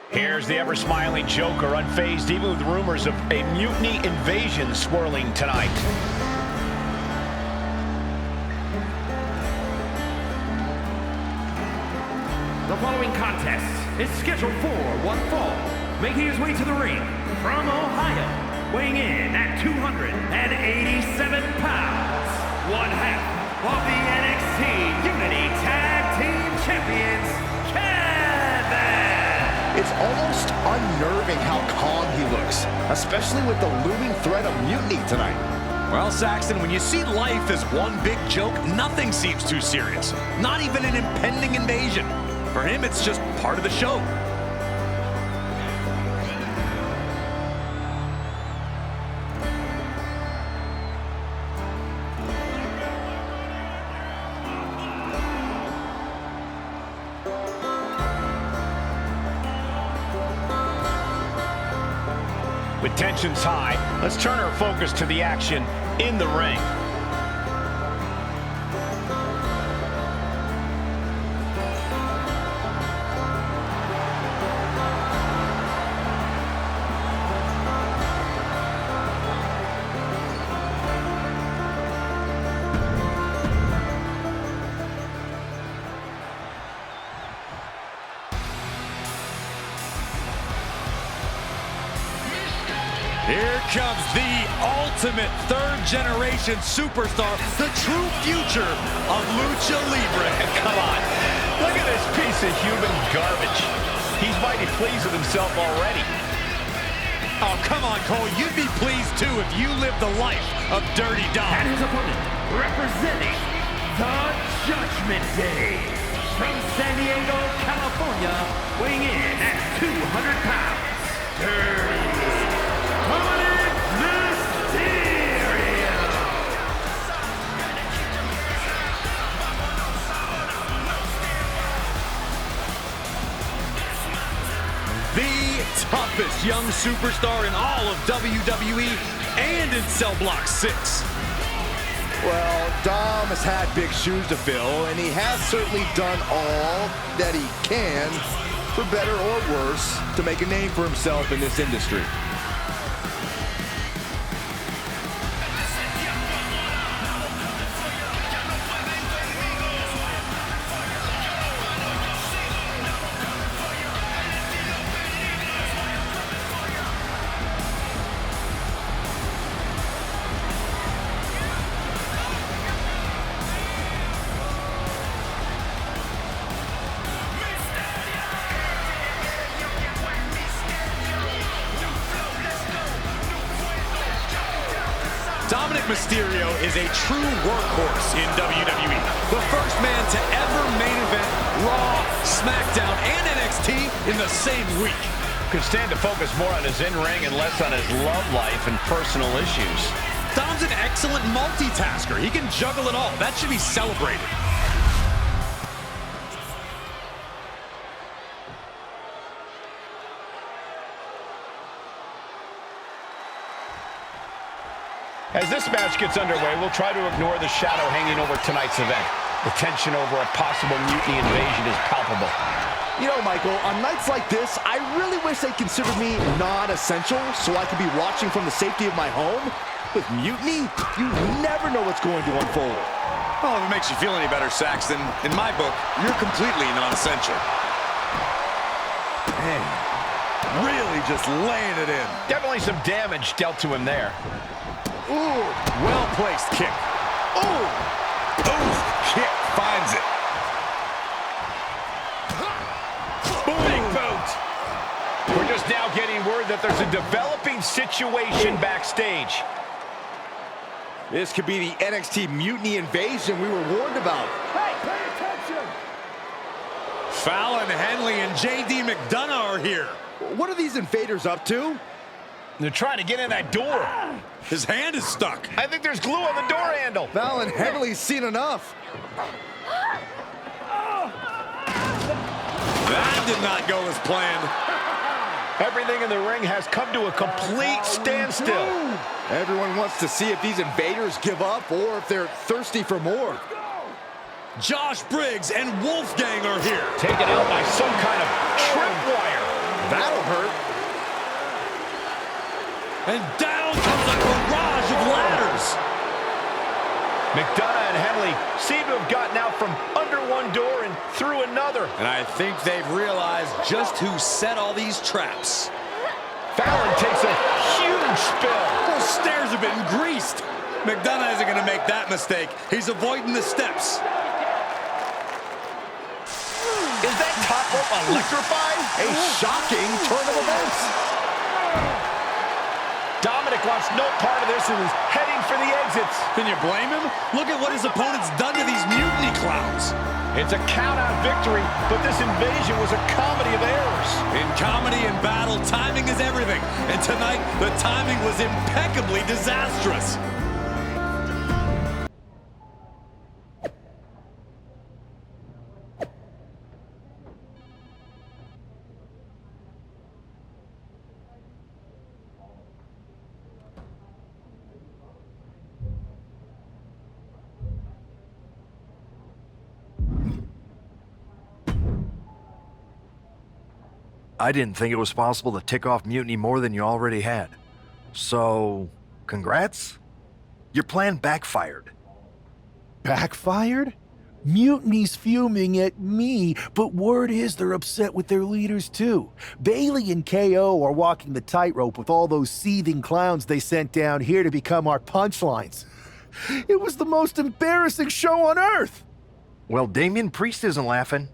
Here's the ever-smiling Joker, unfazed even with rumors of a mutiny invasion swirling tonight. The following contest is scheduled for one fall, making his way to the ring from Ohio, weighing in at 287 pounds, one half of the NXT Unity Tag Team Champions, Kevin! It's almost unnerving how calm he looks, especially with the looming threat of mutiny tonight. Well, Saxton, when you see life as one big joke, nothing seems too serious. Not even an impending invasion. For him, it's just part of the show. With tensions high, let's turn our focus to the action in the ring. Here comes the ultimate third-generation superstar, the true future of Lucha Libre. Come on, look at this piece of human garbage. He's mighty pleased with himself already. Oh, come on, Cole. You'd be pleased, too, if you lived the life of Dirty Dom. And his opponent, representing the Judgment Day, from San Diego, California, weighing in at 200 pounds, Dirty toughest young superstar in all of WWE and in Cell Block 6. Well, Dom has had big shoes to fill, and he has certainly done all that he can, for better or worse, to make a name for himself in this industry. Dominic Mysterio is a true workhorse in WWE. The first man to ever main event Raw, SmackDown, and NXT in the same week. Could stand to focus more on his in-ring and less on his love life and personal issues. Dom's an excellent multitasker. He can juggle it all. That should be celebrated. As this match gets underway, we'll try to ignore the shadow hanging over tonight's event. The tension over a possible mutiny invasion is palpable. You know, Michael, on nights like this, I really wish they considered me non-essential so I could be watching from the safety of my home. With mutiny, you never know what's going to unfold. Oh, if it makes you feel any better, Saxton, in my book, you're completely non-essential. Man, really just laying it in. Definitely some damage dealt to him there. Ooh, well-placed kick. Ooh, kick finds it. Big boot. We're just now getting word that there's a developing situation backstage. This could be the NXT mutiny invasion we were warned about. Hey, pay attention! Fallon Henley and JD McDonough are here. What are these invaders up to? They're trying to get in that door. His hand is stuck. I think there's glue on the door handle. Fallon Henley's seen enough. That did not go as planned. Everything in the ring has come to a complete standstill. Everyone wants to see if these invaders give up or if they're thirsty for more. Josh Briggs and Wolfgang are here. Taken out by some kind of tripwire. That'll hurt. And down comes a barrage of ladders. McDonough and Henley seem to have gotten out from under one door and through another. And I think they've realized just who set all these traps. Fallon takes a huge spill. Those stairs have been greased. McDonough isn't going to make that mistake. He's avoiding the steps. Is that top rope electrified? A shocking turn of events. Dominic wants no part of this and is heading for the exits. Can you blame him? Look at what his opponent's done to these mutiny clowns. It's a count-out victory, but this invasion was a comedy of errors. In comedy and battle, timing is everything. And tonight, the timing was impeccably disastrous. I didn't think it was possible to tick off mutiny more than you already had. So, congrats? Your plan backfired. Backfired? Mutiny's fuming at me, but word is they're upset with their leaders too. Bailey and KO are walking the tightrope with all those seething clowns they sent down here to become our punchlines. It was the most embarrassing show on earth! Well, Damian Priest isn't laughing.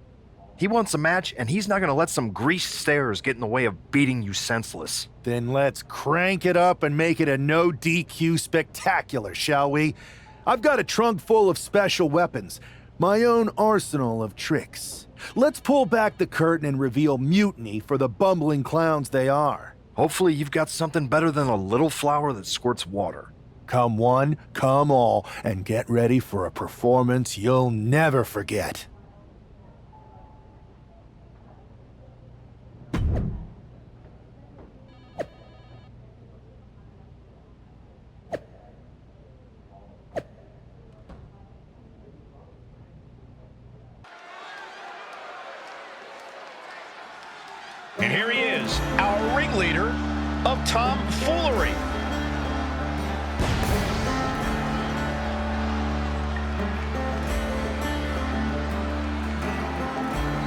He wants a match, and he's not going to let some greased stairs get in the way of beating you senseless. Then let's crank it up and make it a no DQ spectacular, shall we? I've got a trunk full of special weapons, my own arsenal of tricks. Let's pull back the curtain and reveal mutiny for the bumbling clowns they are. Hopefully you've got something better than a little flower that squirts water. Come one, come all, and get ready for a performance you'll never forget. And here he is, our ringleader of tomfoolery.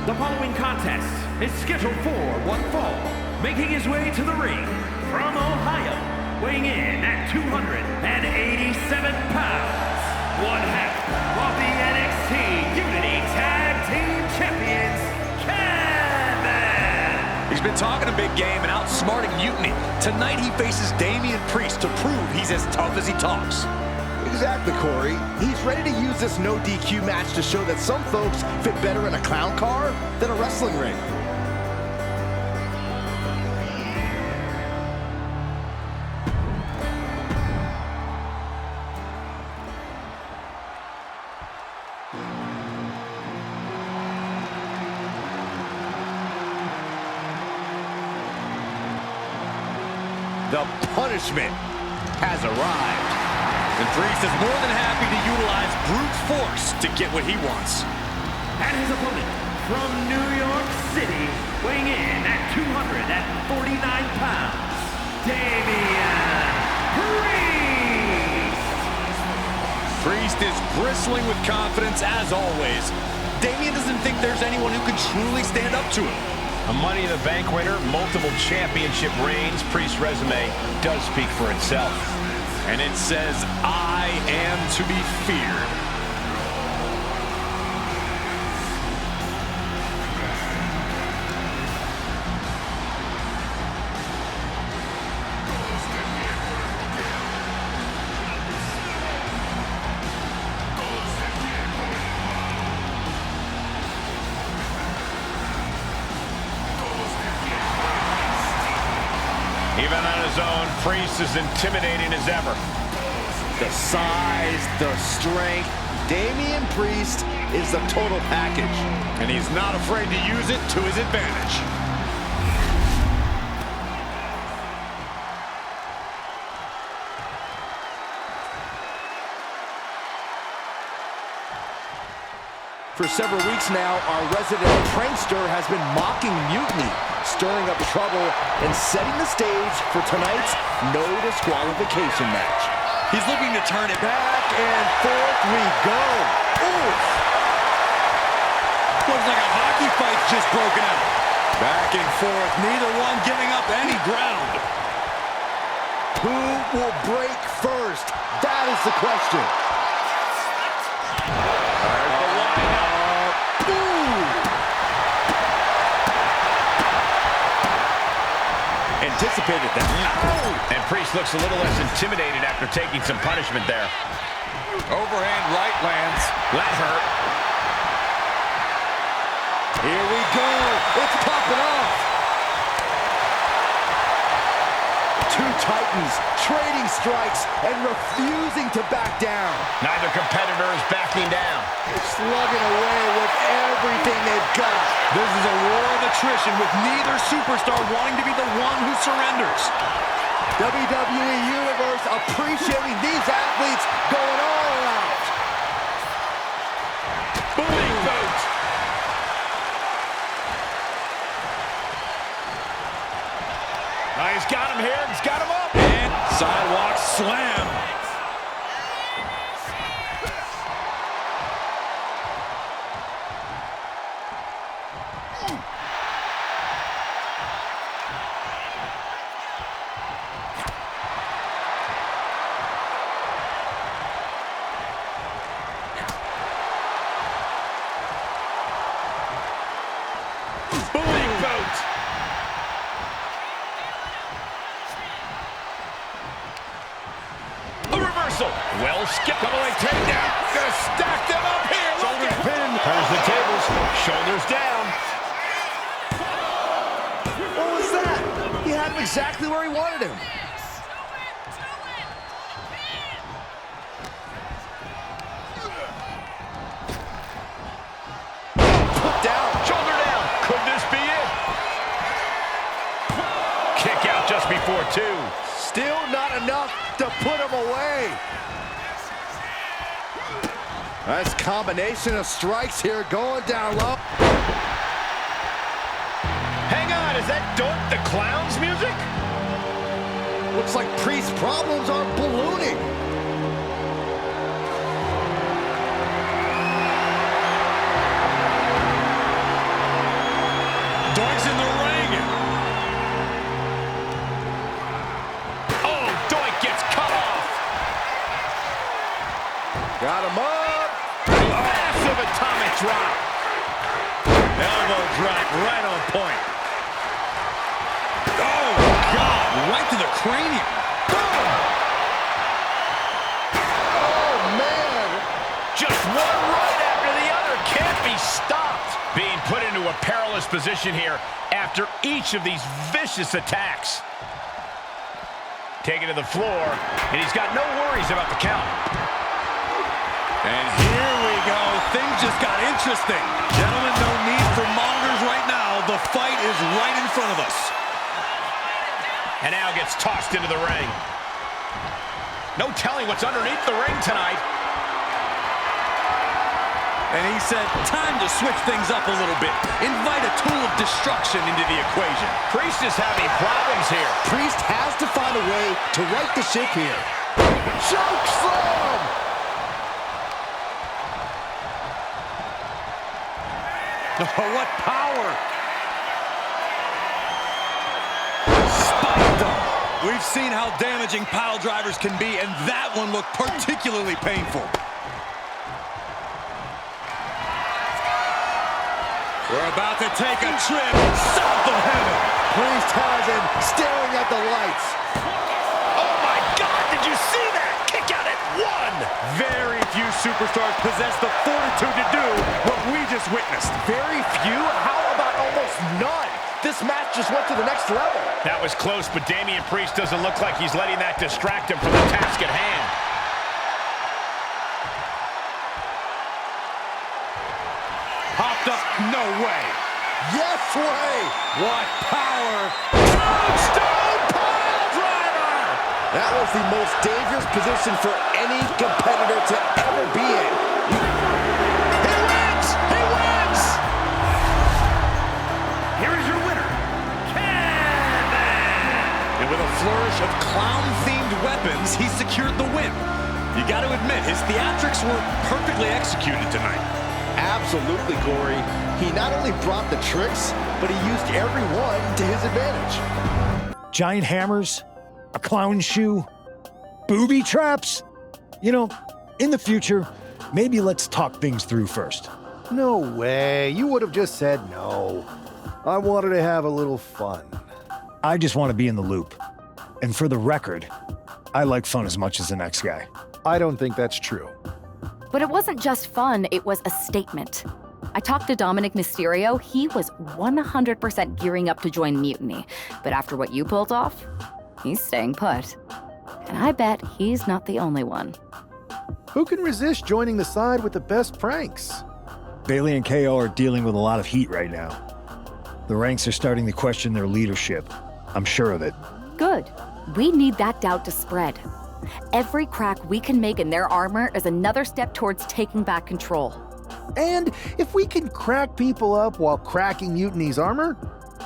The following contest is scheduled for one fall, making his way to the ring from Ohio, weighing in at 287 pounds, one half of the NXT Unity Tag Team Champions, Kevin! He's been talking a big game and outsmarting Mutiny. Tonight he faces Damian Priest to prove he's as tough as he talks. Exactly, Corey. He's ready to use this no DQ match to show that some folks fit better in a clown car than a wrestling ring. The punishment has arrived. And Priest is more than happy to utilize brute force to get what he wants. And his opponent from New York City, weighing in at 249 pounds, Damian Priest! Priest is bristling with confidence as always. Damian doesn't think there's anyone who can truly stand up to him. A Money in the Bank winner, multiple championship reigns. Priest's resume does speak for itself. And it says, I am to be feared. Even on his own, Priest is intimidating as ever. The size, the strength. Damian Priest is the total package. And he's not afraid to use it to his advantage. For several weeks now, our resident prankster has been mocking Mutiny, stirring up trouble and setting the stage for tonight's no disqualification match. He's looking to turn it Back and forth we go. Oof. Looks like a hockey fight's just broken out. Back and forth, neither one giving up any ground. Who will break first? That is the question. Anticipated that. And Priest looks a little less intimidated after taking some punishment there. Overhand right lands. That hurt. Here we go. It's popping off. Two titans trading strikes and refusing to back down. Neither competitor is backing down. Slugging away with everything they've got. This is a war of attrition with neither superstar wanting to be the one who surrenders. WWE Universe appreciating these athletes going all out. Booing boat. He's got him here. He's got him up. And sidewalk slam. Booing boat. A reversal. Well skipped. Double leg takedown. Gonna stack them up here. Shoulder pin. Turns the tables. Shoulders down. What was that? He had him exactly where he wanted him. Put down. Shoulder down. Could this be it? Kick out just before two. Still not enough to put him away. Nice combination of strikes here going down low. Hang Hang on, is that Doink the Clown's music? Looks like Priest's problems are ballooning. Doink's in the ring. Oh, Doink gets cut off. Got him up. Massive atomic drop. Elbow drop right on point. Oh, God, right to the cranium. Boom! Oh, man. Just one right after the other. Can't be stopped. Being put into a perilous position here after each of these vicious attacks. Taken to the floor, and he's got no worries about the count. And here we go. Things just got interesting. Gentlemen, no need for monitors right now. The fight is right in front of us. And now gets tossed into the ring. No telling what's underneath the ring tonight. And he said, time to switch things up a little bit. Invite a tool of destruction into the equation. Priest is having problems here. Priest has to find a way to right the ship here. Choke slam! Oh, what power! Spiked him. We've seen how damaging pile drivers can be, and that one looked particularly painful. We're about to take a trip south of heaven. Priest has him staring at the lights. Oh my God, did you see that? Kick out at one. Very few superstars possess the fortitude to do what we just witnessed. Very few? How about almost none? This match just went to the next level. That was close, but Damian Priest doesn't look like he's letting that distract him from the task at hand. Popped up, no way. Yes way. What power. Tombstone pile driver! That was the most dangerous position for any competitor to ever be in. He wins! He wins! Here is your winner, Kevin! And with a flourish of clown-themed weapons, he secured the win. You got to admit, his theatrics were perfectly executed tonight. Absolutely, Corey. He not only brought the tricks, but he used every one to his advantage. Giant hammers, a clown shoe, booby traps. You know, in the future, maybe let's talk things through first. No way. You would have just said no. I wanted to have a little fun. I just want to be in the loop. And for the record, I like fun as much as the next guy. I don't think that's true. But it wasn't just fun, it was a statement. I talked to Dominic Mysterio. He was 100% gearing up to join Mutiny. But after what you pulled off, he's staying put. And I bet he's not the only one. Who can resist joining the side with the best pranks? Bailey and KO are dealing with a lot of heat right now. The ranks are starting to question their leadership. I'm sure of it. Good. We need that doubt to spread. Every crack we can make in their armor is another step towards taking back control. And if we can crack people up while cracking Mutiny's armor,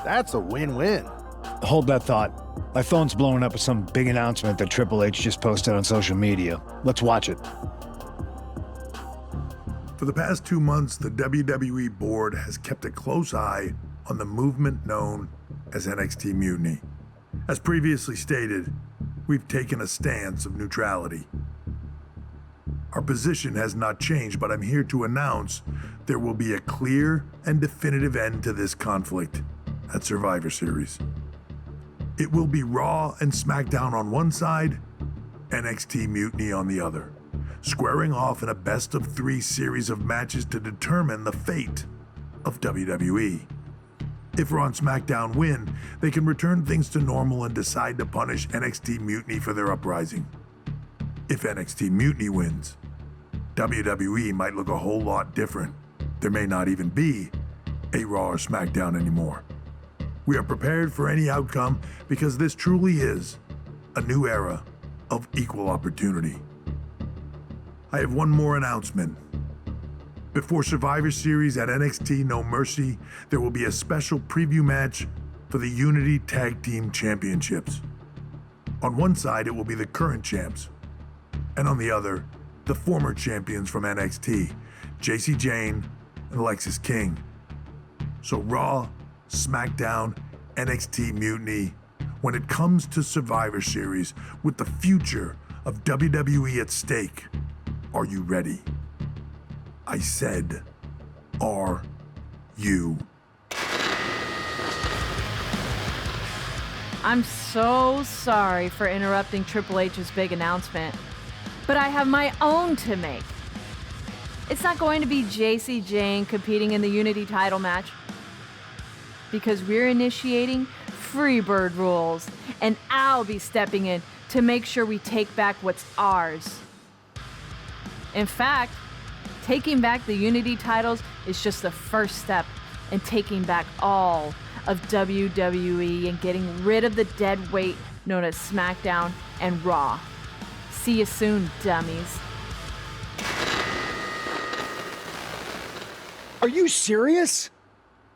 that's a win-win. Hold that thought. My phone's blowing up with some big announcement that Triple H just posted on social media. Let's watch it. For the past 2 months, the WWE board has kept a close eye on the movement known as NXT Mutiny. As previously stated, we've taken a stance of neutrality. Our position has not changed, but I'm here to announce there will be a clear and definitive end to this conflict at Survivor Series. It will be Raw and SmackDown on one side, NXT Mutiny on the other, squaring off in a best-of-3 series of matches to determine the fate of WWE. If Raw and SmackDown win, they can return things to normal and decide to punish NXT Mutiny for their uprising. If NXT Mutiny wins, WWE might look a whole lot different. There may not even be a Raw or SmackDown anymore. We are prepared for any outcome because this truly is a new era of equal opportunity. I have one more announcement. Before Survivor Series at NXT No Mercy, there will be a special preview match for the Unity Tag Team Championships. On one side, it will be the current champs, and on the other, the former champions from NXT, Jacy Jayne and Lexis King. So Raw, SmackDown, NXT Mutiny, when it comes to Survivor Series with the future of WWE at stake, are you ready? I said, are you? I'm so sorry for interrupting Triple H's big announcement, but I have my own to make. It's not going to be Jacy Jayne competing in the Unity title match, because we're initiating Freebird rules, and I'll be stepping in to make sure we take back what's ours. In fact, taking back the Unity titles is just the first step in taking back all of WWE and getting rid of the dead weight known as SmackDown and Raw. See you soon, dummies. Are you serious?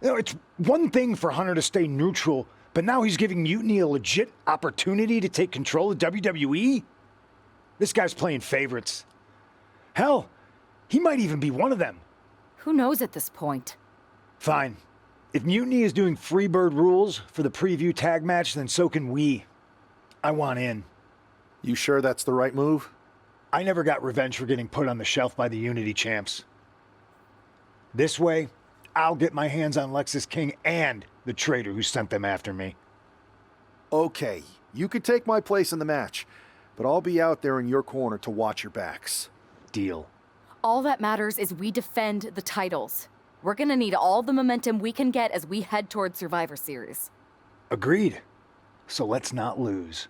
You know, it's one thing for Hunter to stay neutral, but now he's giving Mutiny a legit opportunity to take control of WWE? This guy's playing favorites. Hell, he might even be one of them. Who knows at this point? Fine. If Mutiny is doing Freebird rules for the preview tag match, then so can we. I want in. You sure that's the right move? I never got revenge for getting put on the shelf by the Unity champs. This way, I'll get my hands on Lexis King and the traitor who sent them after me. Okay, you can take my place in the match, but I'll be out there in your corner to watch your backs. Deal. All that matters is we defend the titles. We're gonna need all the momentum we can get as we head toward Survivor Series. Agreed. So let's not lose.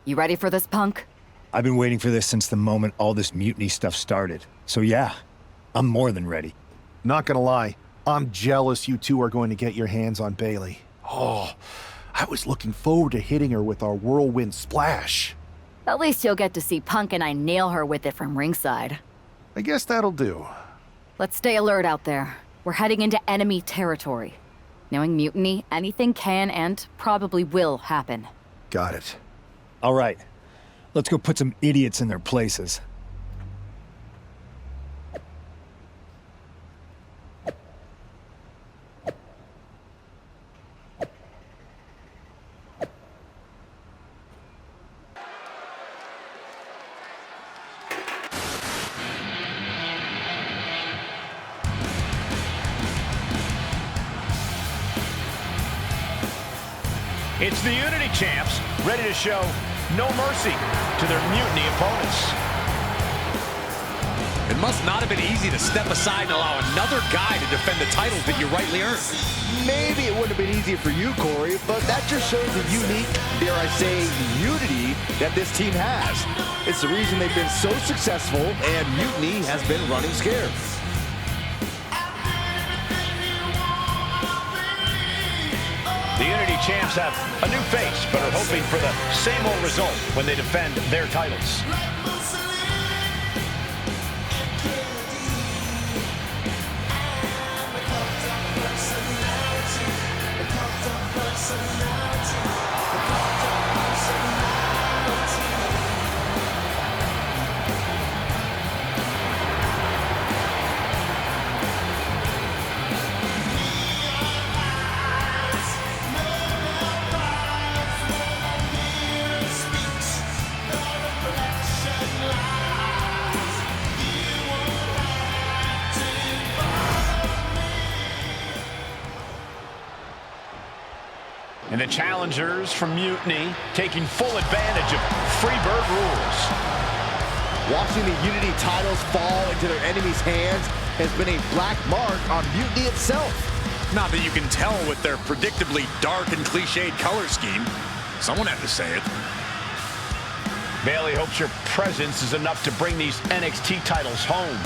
You ready for this, Punk? I've been waiting for this since the moment all this Mutiny stuff started. So yeah, I'm more than ready. Not gonna lie, I'm jealous you two are going to get your hands on Bayley. Oh, I was looking forward to hitting her with our whirlwind splash. At least you'll get to see Punk and I nail her with it from ringside. I guess that'll do. Let's stay alert out there. We're heading into enemy territory. Knowing Mutiny, anything can and probably will happen. Got it. All right, let's go put some idiots in their places. It's the Unity champs, ready to show no mercy to their Mutiny opponents. It must not have been easy to step aside and allow another guy to defend the titles that you rightly earned. Maybe it wouldn't have been easy for you, Corey, but that just shows the unique, dare I say, unity that this team has. It's the reason they've been so successful, and Mutiny has been running scared. The Unity champs have a new face, but are hoping for the same old result when they defend their titles. And the challengers from Mutiny taking full advantage of Freebird rules. Watching the Unity titles fall into their enemies' hands has been a black mark on Mutiny itself. Not that you can tell with their predictably dark and cliched color scheme. Someone had to say it. Bayley hopes your presence is enough to bring these NXT titles home.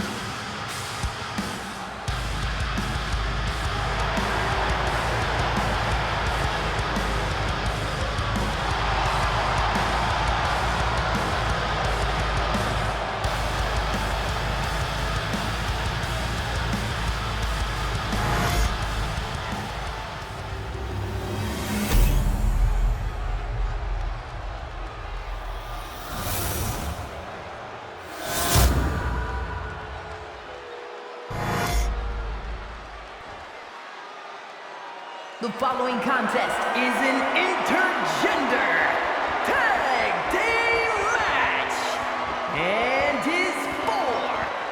The following contest is an intergender tag team match and is for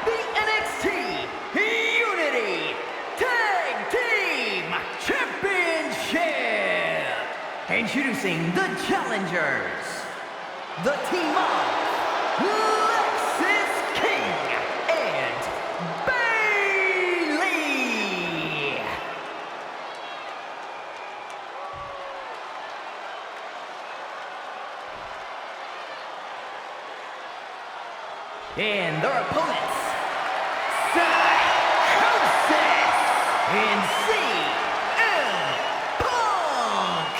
the NXT Unity Tag Team Championship. Introducing the challengers, the team of Lexis King and Bailey. And their opponents, Psychosis and CM Punk.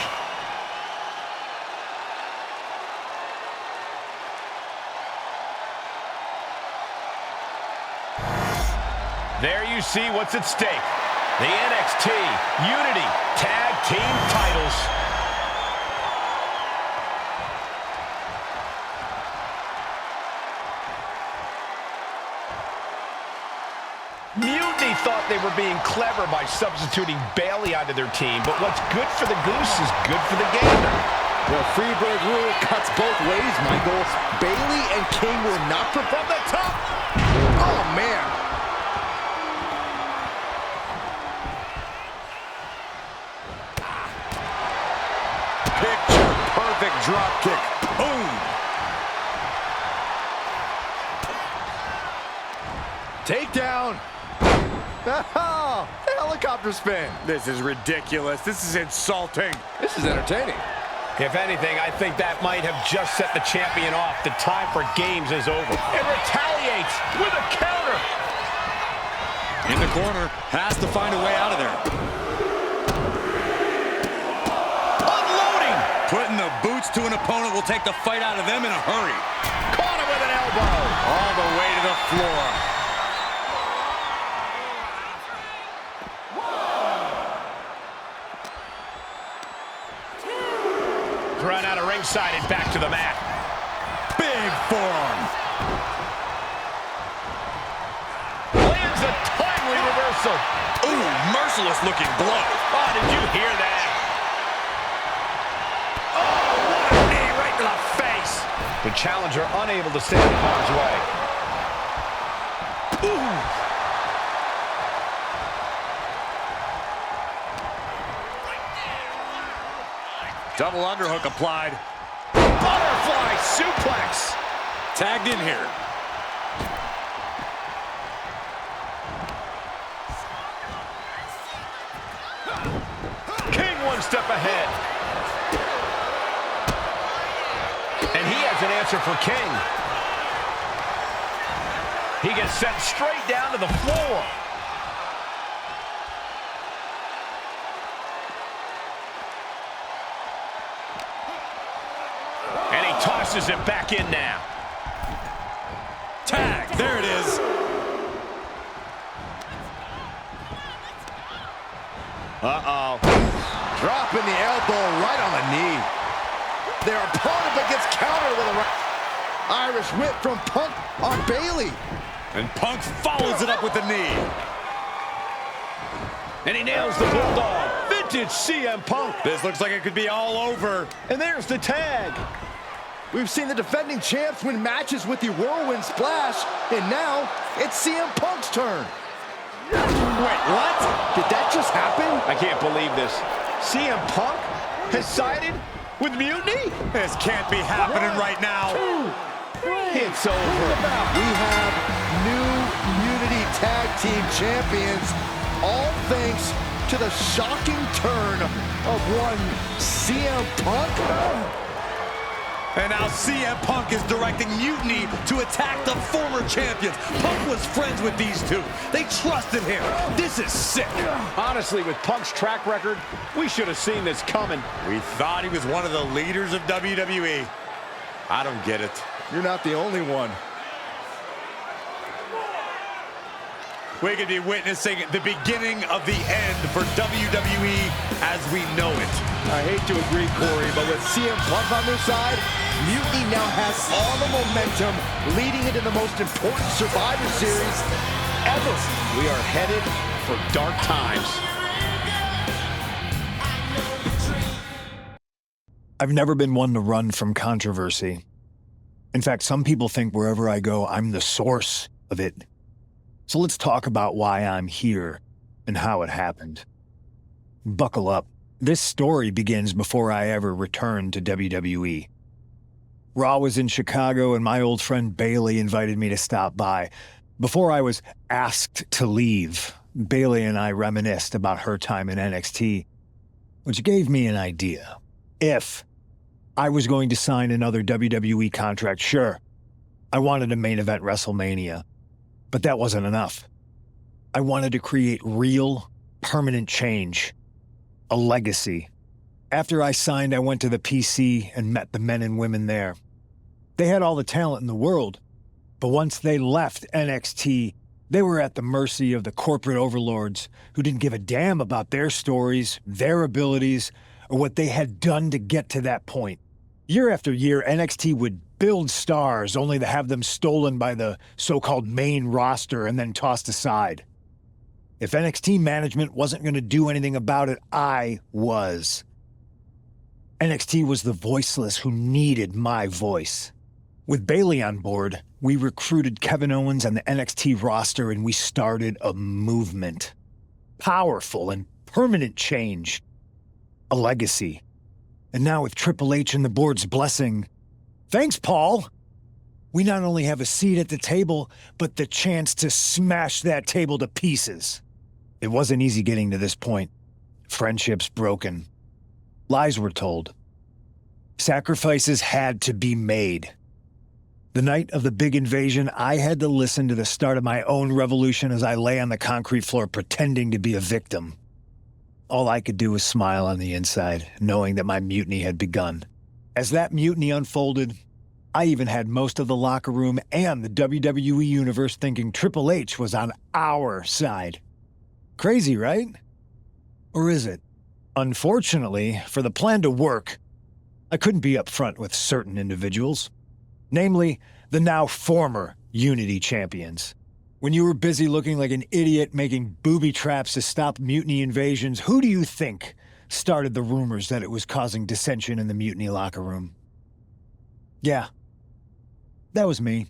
There you see what's at stake. The NXT Unity Tag Team titles. Mutiny thought they were being clever by substituting Bailey onto their team, but what's good for the goose is good for the gander. The Freebird rule cuts both ways, Michael. Bailey and King were knocked from the top. Oh, man. Picture perfect drop kick. Boom. Takedown. Oh, helicopter spin. This is ridiculous. This is insulting. This is entertaining. If anything, I think that might have just set the champion off. The time for games is over. And retaliates with a counter. In the corner, has to find a way out of there. Unloading. Putting the boots to an opponent will take the fight out of them in a hurry. Caught him with an elbow. All the way to the floor. Run out of ringside and back to the mat. Big forearm. Lands a timely reversal. Ooh, merciless looking blow. Oh, did you hear that? Oh, what a knee right to the face. The challenger unable to stand in harm's way. Ooh. Double underhook applied. Butterfly suplex. Tagged in here. King one step ahead. And he has an answer for King. He gets sent straight down to the floor. And he tosses it back in now. Tag, there it is. Uh-oh. Dropping the elbow right on the knee. Their opponent but gets countered with a Irish whip from Punk on Bailey. And Punk follows it up with the knee. And he nails the Bulldog. Vintage CM Punk. This looks like it could be all over. And there's the tag. We've seen the defending champs win matches with the Whirlwind Splash, and now it's CM Punk's turn. Wait, what? Did that just happen? I can't believe this. CM Punk has sided with Mutiny? This can't be happening right now. It's over. We have new Unity Tag Team Champions, all thanks to the shocking turn of one CM Punk. And now CM Punk is directing Mutiny to attack the former champions. Punk was friends with these two. They trusted him. This is sick. Honestly, with Punk's track record, we should have seen this coming. We thought he was one of the leaders of WWE. I don't get it. You're not the only one. We could be witnessing the beginning of the end for WWE as we know it. I hate to agree, Corey, but with CM Punk on their side, Mutiny now has all the momentum leading into the most important Survivor Series ever. We are headed for dark times. I've never been one to run from controversy. In fact, some people think wherever I go, I'm the source of it. So let's talk about why I'm here and how it happened. Buckle up. This story begins before I ever returned to WWE. Raw was in Chicago and my old friend Bailey invited me to stop by. Before I was asked to leave, Bailey and I reminisced about her time in NXT, which gave me an idea. If I was going to sign another WWE contract, sure, I wanted to main event WrestleMania, but that wasn't enough. I wanted to create real, permanent change, a legacy. After I signed, I went to the PC and met the men and women there. They had all the talent in the world, but once they left NXT, they were at the mercy of the corporate overlords who didn't give a damn about their stories, their abilities, or what they had done to get to that point. Year after year, NXT would build stars only to have them stolen by the so-called main roster and then tossed aside. If NXT management wasn't going to do anything about it, I was. NXT was the voiceless who needed my voice. With Bailey on board, we recruited Kevin Owens on the NXT roster and we started a movement. Powerful and permanent change. A legacy. And now with Triple H and the board's blessing, thanks, Paul! We not only have a seat at the table, but the chance to smash that table to pieces. It wasn't easy getting to this point. Friendships broken. Lies were told. Sacrifices had to be made. The night of the big invasion, I had to listen to the start of my own revolution as I lay on the concrete floor pretending to be a victim. All I could do was smile on the inside, knowing that my mutiny had begun. As that mutiny unfolded, I even had most of the locker room and the WWE Universe thinking Triple H was on our side. Crazy, right? Or is it? Unfortunately, for the plan to work, I couldn't be upfront with certain individuals. Namely, the now former Unity champions. When you were busy looking like an idiot making booby traps to stop mutiny invasions, who do you think started the rumors that it was causing dissension in the mutiny locker room? Yeah, that was me.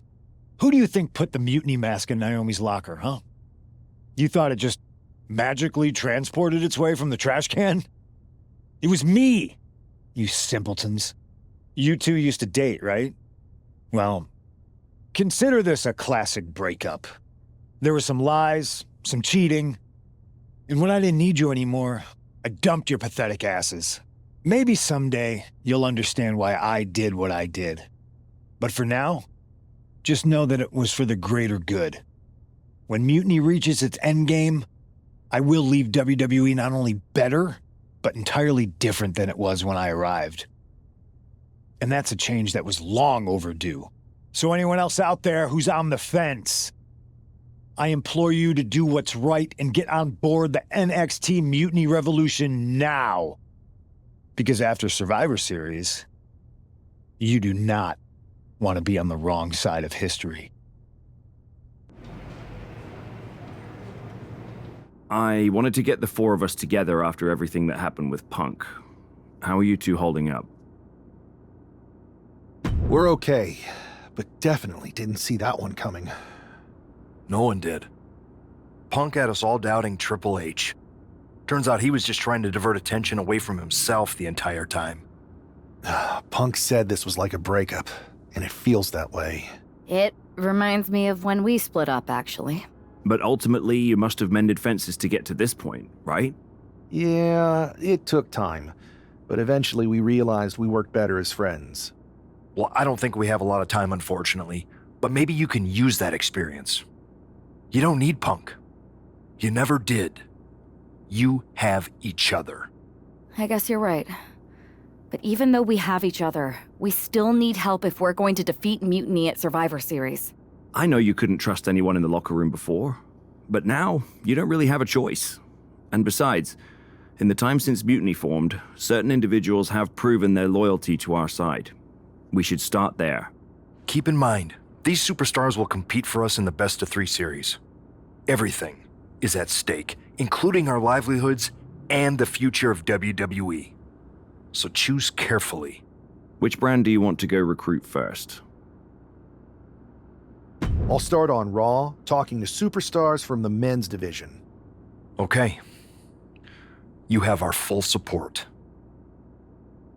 Who do you think put the mutiny mask in Naomi's locker, huh? You thought it just magically transported its way from the trash can? It was me, you simpletons. You two used to date, right? Well, consider this a classic breakup. There were some lies, some cheating, and when I didn't need you anymore, I dumped your pathetic asses. Maybe someday you'll understand why I did what I did. But for now, just know that it was for the greater good. When Mutiny reaches its endgame, I will leave WWE not only better, but entirely different than it was when I arrived. And that's a change that was long overdue. So anyone else out there who's on the fence, I implore you to do what's right and get on board the NXT Mutiny Revolution now. Because after Survivor Series, you do not want to be on the wrong side of history. I wanted to get the four of us together after everything that happened with Punk. How are you two holding up? We're okay, but definitely didn't see that one coming. No one did. Punk had us all doubting Triple H. Turns out he was just trying to divert attention away from himself the entire time. Punk said this was like a breakup, and it feels that way. It reminds me of when we split up, actually. But ultimately, you must have mended fences to get to this point, right? Yeah, it took time, but eventually we realized we worked better as friends. Well, I don't think we have a lot of time, unfortunately, but maybe you can use that experience. You don't need Punk. You never did. You have each other. I guess you're right. But even though we have each other, we still need help if we're going to defeat Mutiny at Survivor Series. I know you couldn't trust anyone in the locker room before, but now you don't really have a choice. And besides, in the time since Mutiny formed, certain individuals have proven their loyalty to our side. We should start there. Keep in mind, these superstars will compete for us in the best-of-3 series. Everything is at stake, including our livelihoods and the future of WWE. so choose carefully. Which brand do you want to go recruit first? I'll start on Raw, talking to superstars from the men's division. Okay. You have our full support.